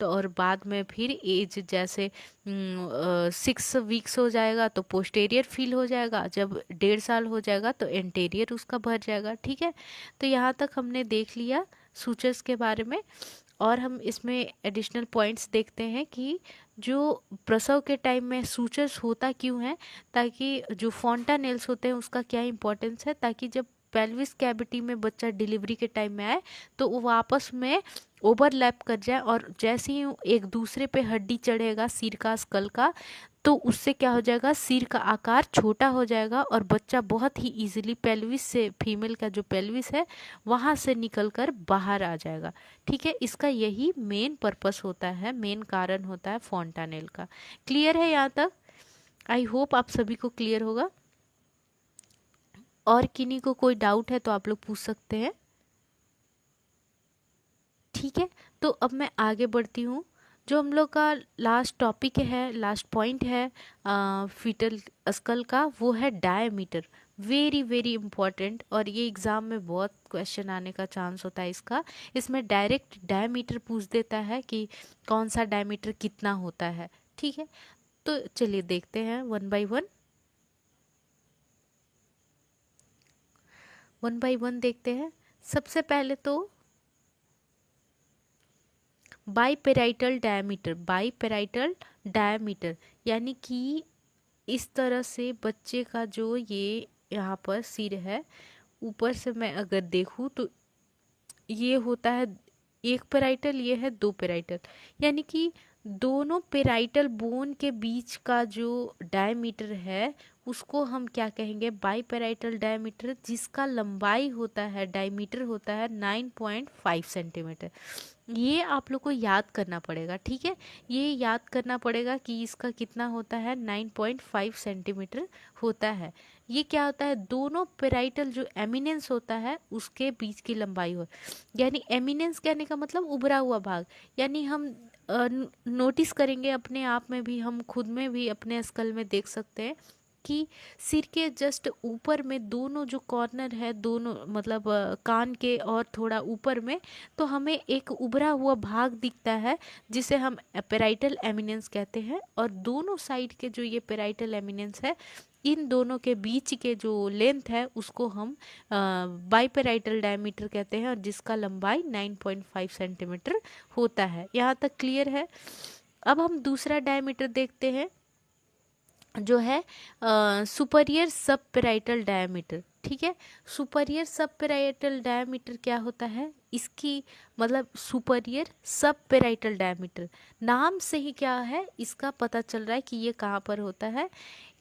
तो और बाद में फिर एज जैसे 6 वीक्स हो जाएगा तो पोस्टेरियर फील हो जाएगा, जब 1.5 साल हो जाएगा तो एंटेरियर उसका भर जाएगा। ठीक है, तो यहाँ तक हमने देख लिया सूचर्स के बारे में। और हम इसमें एडिशनल पॉइंट्स देखते हैं कि जो प्रसव के टाइम में सूचर्स होता क्यों है, ताकि जो फॉन्टानेल्स होते हैं उसका क्या इंपॉर्टेंस है, ताकि जब पेल्विस कैविटी में बच्चा डिलीवरी के टाइम में आए तो वो आपस में ओवरलैप कर जाए, और जैसे ही एक दूसरे पे हड्डी चढ़ेगा सिर का, स्कल का, तो उससे क्या हो जाएगा, सिर का आकार छोटा हो जाएगा और बच्चा बहुत ही इजीली पेल्विस से, फीमेल का जो पेल्विस है वहाँ से निकलकर बाहर आ जाएगा। ठीक है, इसका यही मेन पर्पस होता है, मेन कारण होता है फॉन्टानेल का। क्लियर है यहाँ तक, आई होप आप सभी को क्लियर होगा। और किन्हीं को कोई डाउट है तो आप लोग पूछ सकते हैं। ठीक है, तो अब मैं आगे बढ़ती हूँ। जो हम लोग का लास्ट टॉपिक है, लास्ट पॉइंट है फीटल स्कल का, वो है डायमीटर। वेरी वेरी इंपॉर्टेंट, और ये एग्ज़ाम में बहुत क्वेश्चन आने का चांस होता है इसका। इसमें डायरेक्ट डायमीटर पूछ देता है कि कौन सा डायमीटर कितना होता है। ठीक है, तो चलिए देखते हैं वन बाय वन देखते हैं। सबसे पहले तो बाईपेराइटल डायमीटर, बाईपेराइटल डायमीटर यानी कि इस तरह से बच्चे का जो ये यहाँ पर सिर है, ऊपर से मैं अगर देखूँ तो ये होता है 1 पेराइटल, ये है 2 पेराइटल, यानी कि दोनों पेराइटल बोन के बीच का जो डायमीटर है उसको हम क्या कहेंगे, बाईपेराइटल डायमीटर, जिसका लंबाई होता है, डायमीटर होता है 9.5 सेंटीमीटर। ये आप लोग को याद करना पड़ेगा। ठीक है, ये याद करना पड़ेगा कि इसका कितना होता है, 9.5 सेंटीमीटर होता है। ये क्या होता है, दोनों पेराइटल जो एमिनेंस होता है उसके बीच की लंबाई हो, यानी एमिनेंस कहने का मतलब उभरा हुआ भाग। यानी हम नोटिस करेंगे अपने आप में भी, हम खुद में भी अपने स्कल में देख सकते हैं कि सिर के जस्ट ऊपर में दोनों जो कॉर्नर है, दोनों मतलब कान के और थोड़ा ऊपर में, तो हमें एक उभरा हुआ भाग दिखता है जिसे हम पेराइटल एमिनेंस कहते हैं। और दोनों साइड के जो ये पेराइटल एमिनेंस है, इन दोनों के बीच के जो लेंथ है उसको हम बाईपेराइटल डायमीटर कहते हैं, और जिसका लंबाई 9.5 सेंटीमीटर होता है। यहाँ तक क्लियर है। अब हम दूसरा डायमीटर देखते हैं जो है सुपरियर सब पेराइटल डायमीटर। ठीक है, सुपरियर सब पेराइटल डायमीटर क्या होता है, इसकी मतलब सुपरियर सब पेराइटल डायमीटर, नाम से ही क्या है, इसका पता चल रहा है कि ये कहाँ पर होता है।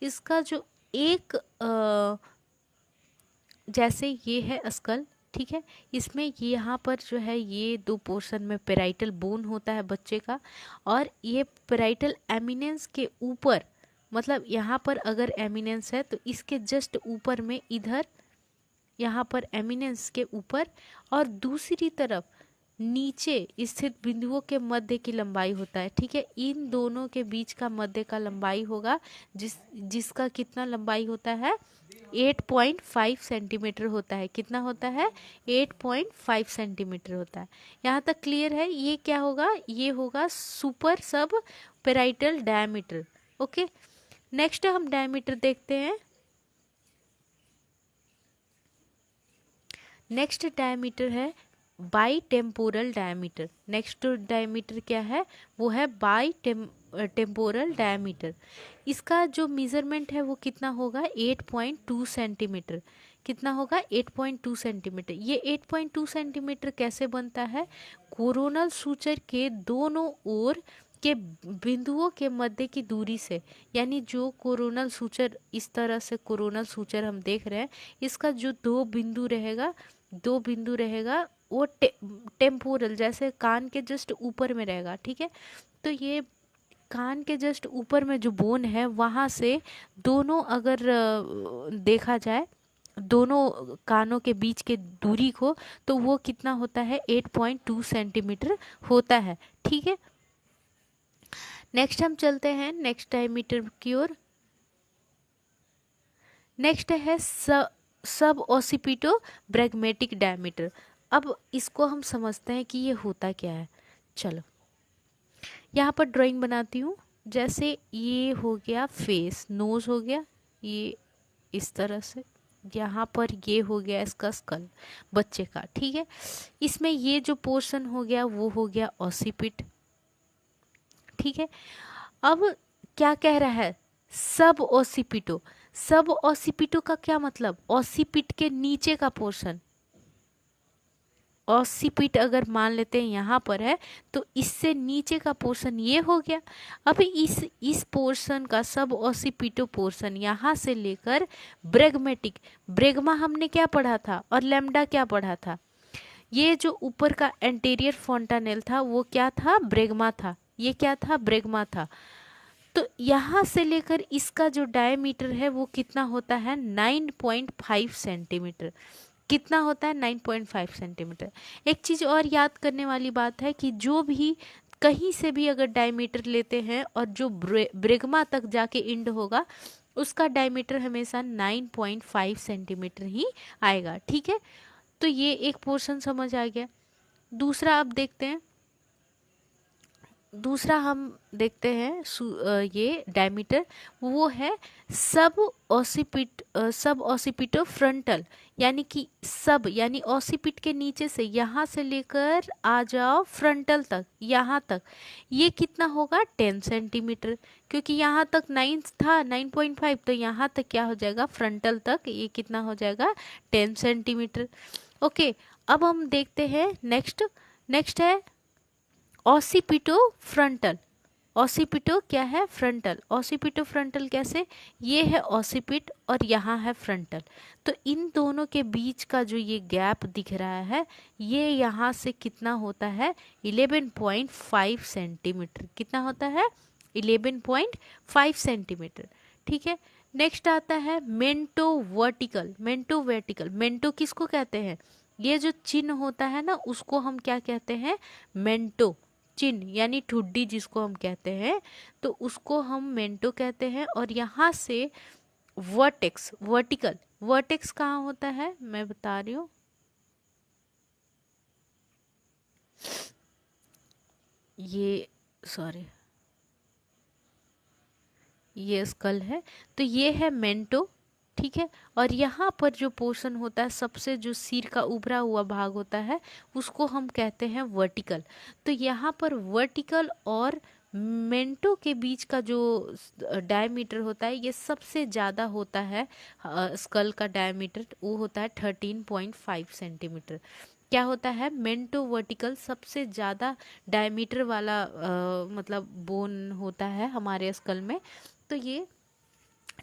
इसका जो एक जैसे ये है स्कल, ठीक है, इसमें यहाँ पर जो है ये 2 पोर्शन में पेराइटल बोन होता है बच्चे का, और ये पेराइटल एमिनेंस के ऊपर, मतलब यहाँ पर अगर एमिनेंस है तो इसके जस्ट ऊपर में, इधर यहाँ पर एमिनेंस के ऊपर, और दूसरी तरफ नीचे स्थित बिंदुओं के मध्य की लंबाई होता है। ठीक है, इन दोनों के बीच का मध्य का लंबाई होगा जिसका कितना लंबाई होता है 8.5 सेंटीमीटर होता है। कितना होता है 8.5 सेंटीमीटर होता है। यहाँ तक क्लियर है। ये क्या होगा, ये होगा सुपर सब पेराइटल डायमीटर। ओके, नेक्स्ट हम डायमीटर देखते हैं। नेक्स्ट डायमीटर है by temporal diameter. Next diameter क्या है, वो है बाई टेम्पोरल डायमीटर। इसका जो मेजरमेंट है वो कितना होगा 8.2 सेंटीमीटर। कितना होगा 8.2 सेंटीमीटर। ये 8.2 सेंटीमीटर कैसे बनता है, कोरोनल सूचर के दोनों ओर के बिंदुओं के मध्य की दूरी से। यानी जो कोरोनल सूचर, इस तरह से कोरोनल सूचर हम देख रहे हैं, इसका जो दो बिंदु रहेगा वो टेम्पोरल, जैसे कान के जस्ट ऊपर में रहेगा। ठीक है, तो ये कान के जस्ट ऊपर में जो बोन है वहाँ से दोनों अगर देखा जाए दोनों कानों के बीच के दूरी को, तो वो कितना होता है 8.2 सेंटीमीटर होता है। ठीक है, नेक्स्ट हम चलते हैं नेक्स्ट डायमीटर की ओर। नेक्स्ट है सब ऑसिपिटो ब्रैग्मेटिक डायमीटर। अब इसको हम समझते हैं कि ये होता क्या है। चलो यहाँ पर ड्राइंग बनाती हूँ। जैसे ये हो गया फेस, नोज हो गया ये इस तरह से, यहाँ पर ये हो गया इसका स्कल बच्चे का। ठीक है, इसमें ये जो पोर्शन हो गया वो हो गया ऑसिपिट। ठीक है, अब क्या कह रहा है सब ऑसिपिटो। सब ऑसिपिटो का क्या मतलब, ऑसिपिट के नीचे का पोर्शन। ऑसिपिट अगर मान लेते हैं यहाँ पर है तो इससे नीचे का पोर्शन ये हो गया। अब इस पोर्शन का सब ऑसिपिटो पोर्शन यहाँ से लेकर ब्रेगमेटिक, ब्रेगमा हमने क्या पढ़ा था और लैम्डा क्या पढ़ा था, ये जो ऊपर का एंटीरियर फोंटानेल था वो क्या था, ब्रेगमा था। ये क्या था, ब्रेगमा था। तो यहाँ से लेकर इसका जो डायमीटर है वो कितना होता है 9.5 सेंटीमीटर। कितना होता है 9.5 सेंटीमीटर। एक चीज़ और याद करने वाली बात है कि जो भी कहीं से भी अगर डायमीटर लेते हैं और जो ब्रेगमा तक जाके इंड होगा उसका डायमीटर हमेशा 9.5 सेंटीमीटर ही आएगा। ठीक है, तो ये एक पोर्शन समझ आ गया। दूसरा अब देखते हैं, दूसरा हम देखते हैं ये डायमीटर वो है सब ऑसिपिटो फ्रंटल। यानी कि सब यानी ऑसिपिट के नीचे से यहाँ से लेकर आ जाओ फ्रंटल तक, यहाँ तक ये कितना होगा 10 सेंटीमीटर। क्योंकि यहाँ तक 9 था 9.5, तो यहाँ तक क्या हो जाएगा फ्रंटल तक ये कितना हो जाएगा 10 सेंटीमीटर। ओके, अब हम देखते हैं नेक्स्ट है ऑसिपिटो फ्रंटल। ऑसिपिटो क्या है, फ्रंटल। ऑसिपिटो फ्रंटल कैसे, ये है ऑसिपिट और यहाँ है फ्रंटल। तो इन दोनों के बीच का जो ये गैप दिख रहा है ये यहाँ से कितना होता है 11.5 सेंटीमीटर। कितना होता है 11.5 सेंटीमीटर। ठीक है, नेक्स्ट आता है मेंटो वर्टिकल। मेंटो वर्टिकल, मेंटो किसको कहते हैं, ये जो चिन्ह होता है ना उसको हम क्या कहते हैं, मेंटो चिन्ह यानी ठुड्डी जिसको हम कहते हैं, तो उसको हम मेंटो कहते हैं। और यहाँ से वर्टेक्स, वर्टिकल, वर्टेक्स कहाँ होता है मैं बता रही हूँ, ये सॉरी ये स्कल है, तो ये है मेंटो। ठीक है, और यहाँ पर जो पोर्शन होता है सबसे जो सिर का उभरा हुआ भाग होता है उसको हम कहते हैं वर्टिकल। तो यहाँ पर वर्टिकल और मेंटो के बीच का जो डायमीटर होता है ये सबसे ज़्यादा होता है। स्कल का डायमीटर वो होता है 13.5 सेंटीमीटर। क्या होता है, मेंटो वर्टिकल सबसे ज़्यादा डायमीटर वाला मतलब बोन होता है हमारे स्कल में। तो ये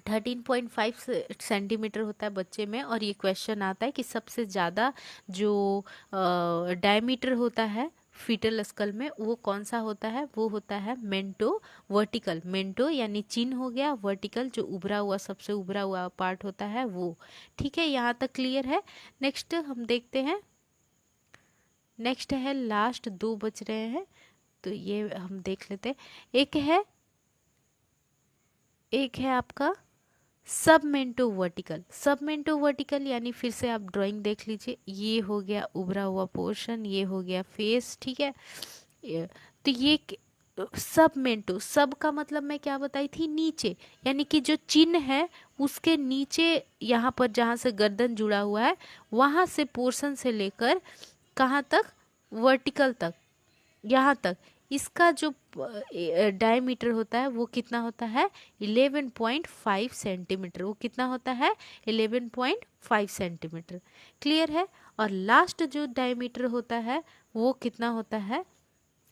13.5 सेंटीमीटर होता है बच्चे में। और ये क्वेश्चन आता है कि सबसे ज़्यादा जो डायमीटर होता है फीटल स्कल में वो कौन सा होता है, वो होता है मेंटो वर्टिकल। मेंटो यानी चिन्ह हो गया, वर्टिकल जो उभरा हुआ सबसे उभरा हुआ पार्ट होता है वो। ठीक है, यहाँ तक क्लियर है। नेक्स्ट हम देखते हैं नेक्स्ट है, लास्ट 2 बच रहे हैं तो ये हम देख लेते हैं। एक है आपका सबमेंटो वर्टिकल। सबमेंटो वर्टिकल यानी फिर से आप ड्राइंग देख लीजिए, ये हो गया उभरा हुआ पोर्शन, ये हो गया फेस, ठीक है। तो ये सबमेंटो, सब का मतलब मैं क्या बताई थी, नीचे, यानी कि जो चिन्ह है उसके नीचे, यहाँ पर जहाँ से गर्दन जुड़ा हुआ है वहाँ से पोर्शन से लेकर कहाँ तक, वर्टिकल तक, यहाँ तक इसका जो डायमीटर होता है वो कितना होता है, 11.5 सेंटीमीटर। वो कितना होता है, 11.5 सेंटीमीटर। क्लियर है। और लास्ट जो डायमीटर होता है वो कितना होता है,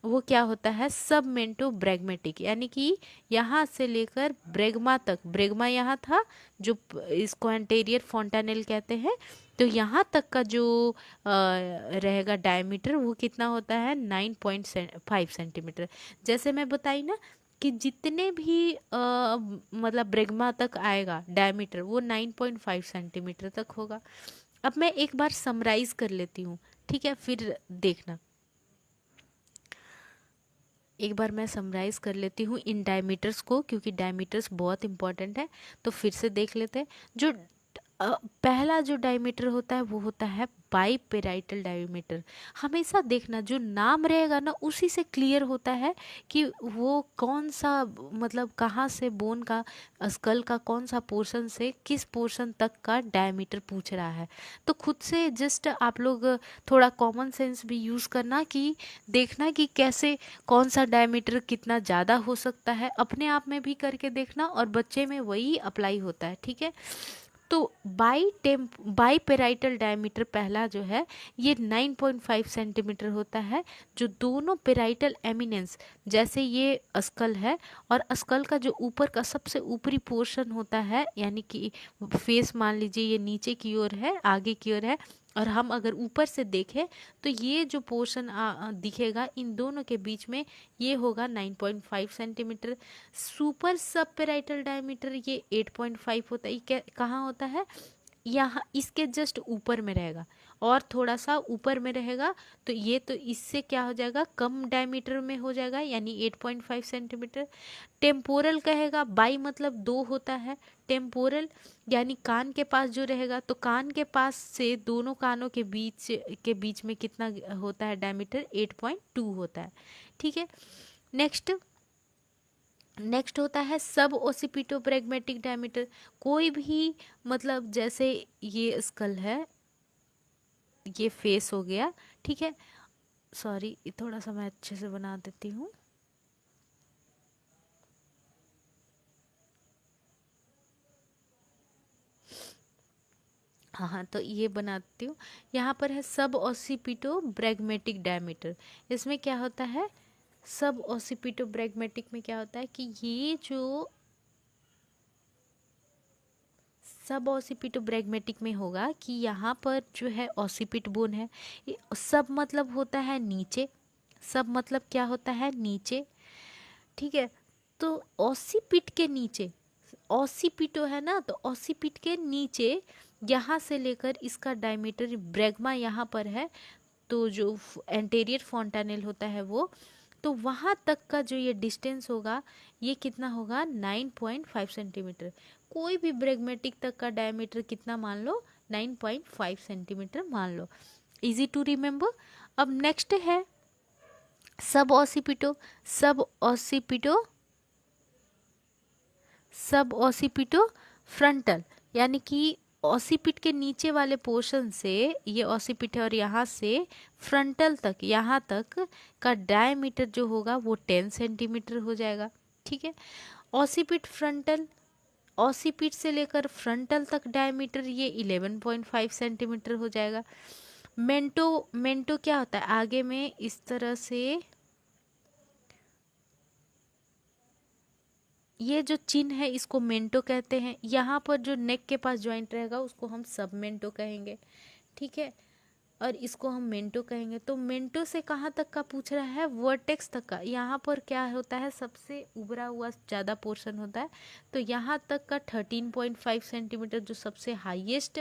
वो क्या होता है, सबमेंटो ब्रैग्मेटिक, यानी कि यहाँ से लेकर ब्रेगमा तक, ब्रेगमा यहाँ था जो इसको एंटेरियर फोंटानेल कहते हैं, तो यहाँ तक का जो रहेगा डायमीटर वो कितना होता है, 9.5 सेंटीमीटर। जैसे मैं बताई ना कि जितने भी मतलब ब्रेगमा तक आएगा डायमीटर वो 9.5 सेंटीमीटर तक होगा। अब मैं एक बार समराइज कर लेती हूँ, ठीक है, फिर देखना। एक बार मैं समराइज कर लेती हूँ इन डायमीटर्स को, क्योंकि डायमीटर्स बहुत इंपॉर्टेंट है। तो फिर से देख लेते हैं। जो पहला जो डायमीटर होता है वो होता है बाइपेराइटल डायमीटर। हमेशा देखना जो नाम रहेगा ना उसी से क्लियर होता है कि वो कौन सा, मतलब कहाँ से बोन का, स्कल का कौन सा पोर्शन से किस पोर्शन तक का डायमीटर पूछ रहा है। तो खुद से जस्ट आप लोग थोड़ा कॉमन सेंस भी यूज़ करना, कि देखना कि कैसे कौन सा डायमीटर कितना ज़्यादा हो सकता है, अपने आप में भी करके देखना और बच्चे में वही अप्लाई होता है, ठीक है। तो बाई पेराइटल डायमीटर पहला जो है ये 9.5 सेंटीमीटर होता है। जो दोनों पेराइटल एमिनेंस, जैसे ये स्कल है और स्कल का जो ऊपर का सबसे ऊपरी पोर्शन होता है, यानी कि फेस मान लीजिए ये नीचे की ओर है, आगे की ओर है, और हम अगर ऊपर से देखें तो ये जो पोर्शन दिखेगा इन दोनों के बीच में, ये होगा 9.5 सेंटीमीटर। सुपर सब पेराइटल डायमीटर ये 8.5 होता है। ये कहाँ होता है, यहाँ इसके जस्ट ऊपर में रहेगा और थोड़ा सा ऊपर में रहेगा, तो ये तो इससे क्या हो जाएगा, कम डायमीटर में हो जाएगा, यानी 8.5 सेंटीमीटर। टेम्पोरल कहेगा, बाई मतलब दो होता है, टेम्पोरल यानी कान के पास जो रहेगा, तो कान के पास से दोनों कानों के बीच में कितना होता है डायमीटर, 8.2 होता है, ठीक है। नेक्स्ट होता है सब ओसिपिटो प्रेगमेटिक डायमीटर। कोई भी, मतलब जैसे ये स्कल है, ये फेस हो गया, ठीक है। सॉरी, थोड़ा सा मैं अच्छे से बना देती हूँ। हाँ हाँ, तो ये बनाती हूँ। यहाँ पर है सब ओसिपिटो ब्रैग्मेटिक डायमीटर। इसमें क्या होता है, सब ओसिपिटो ब्रैग्मेटिक में क्या होता है कि ये जो सब ऑसिपिटो ब्रैग्मेटिक में होगा कि यहाँ पर जो है ऑसिपिट बोन है, सब मतलब होता है नीचे, सब मतलब क्या होता है, नीचे, ठीक है। तो ऑसिपिट के नीचे, ऑसिपिटो है ना, तो ऑसिपिट के नीचे यहाँ से लेकर इसका डायमीटर, ब्रैग्मा यहाँ पर है, तो जो एंटेरियर फोंटानेल होता है वो, तो वहाँ तक का जो ये डिस्टेंस होगा ये कितना होगा, 9.5 सेंटीमीटर। कोई भी ब्रैग्मेटिक तक का डायमीटर कितना मान लो, 9.5 सेंटीमीटर मान लो। Easy to remember. अब नेक्स्ट है सब ऑसिपिटो। सब ऑसिपिटो सब ऑसिपिटो फ्रंटल, यानी कि ऑसिपिट के नीचे वाले पोर्शन से, ये ऑसिपिट है और यहाँ से फ्रंटल तक, यहाँ तक का डायमीटर जो होगा वो 10 सेंटीमीटर हो जाएगा, ठीक है। ऑसिपिट फ्रंटल, ऑसिपिट से लेकर फ्रंटल तक डायमीटर ये 11.5 सेंटीमीटर हो जाएगा। मेंटो, मेंटो क्या होता है, आगे में इस तरह से ये जो चिन्ह है इसको मेंटो कहते हैं। यहाँ पर जो नेक के पास ज्वाइंट रहेगा उसको हम सब मेंटो कहेंगे, ठीक है। और इसको हम मेंटो कहेंगे। तो मेंटो से कहाँ तक का पूछ रहा है, वर्टेक्स तक का। यहाँ पर क्या होता है, सबसे उभरा हुआ ज़्यादा पोर्शन होता है, तो यहाँ तक का 13.5 सेंटीमीटर जो सबसे हाईएस्ट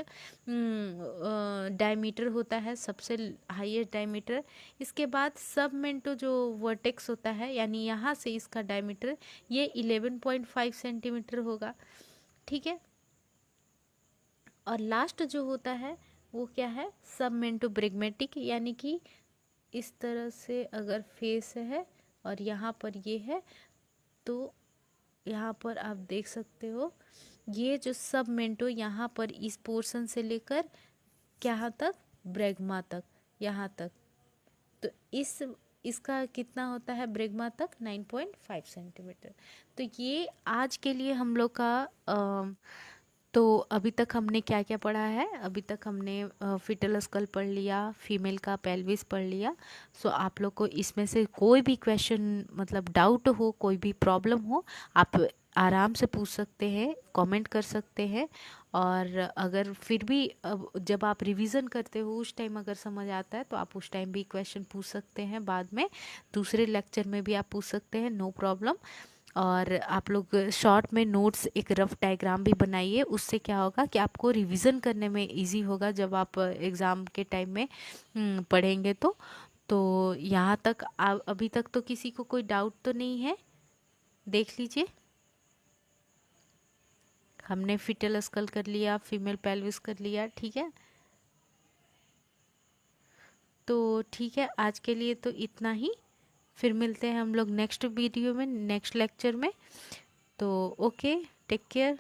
डायमीटर होता है, सबसे हाईएस्ट डायमीटर। इसके बाद सब मेंटो जो वर्टेक्स होता है, यानी यहाँ से इसका डायमीटर ये 11.5 सेंटीमीटर होगा, ठीक है। और लास्ट जो होता है वो क्या है, सब मेंटो ब्रेगमेटिक, यानी कि इस तरह से अगर फेस है और यहाँ पर ये है, तो यहाँ पर आप देख सकते हो ये जो सब मेंटो यहाँ पर इस पोर्शन से लेकर क्या तक, ब्रेगमा तक, यहाँ तक। तो इसका कितना होता है ब्रेगमा तक, 9.5 सेंटीमीटर। तो ये आज के लिए हम लोग का तो अभी तक हमने क्या क्या पढ़ा है, अभी तक हमने फिटल स्कल पढ़ लिया, फीमेल का पेल्विस पढ़ लिया। सो आप लोग को इसमें से कोई भी क्वेश्चन मतलब डाउट हो, कोई भी प्रॉब्लम हो, आप आराम से पूछ सकते हैं, कमेंट कर सकते हैं। और अगर फिर भी जब आप रिवीजन करते हो उस टाइम अगर समझ आता है तो आप उस टाइम भी क्वेश्चन पूछ सकते हैं, बाद में दूसरे लेक्चर में भी आप पूछ सकते हैं, नो प्रॉब्लम। और आप लोग शॉर्ट में नोट्स एक रफ डायग्राम भी बनाइए, उससे क्या होगा कि आपको रिवीजन करने में इजी होगा जब आप एग्ज़ाम के टाइम में पढ़ेंगे। तो यहाँ तक अभी तक तो किसी को कोई डाउट तो नहीं है, देख लीजिए। हमने फिटल स्कल कर लिया, फीमेल पेल्विस कर लिया, ठीक है। तो ठीक है, आज के लिए तो इतना ही। फिर मिलते हैं हम लोग नेक्स्ट वीडियो में, नेक्स्ट लेक्चर में। तो ओके, टेक केयर।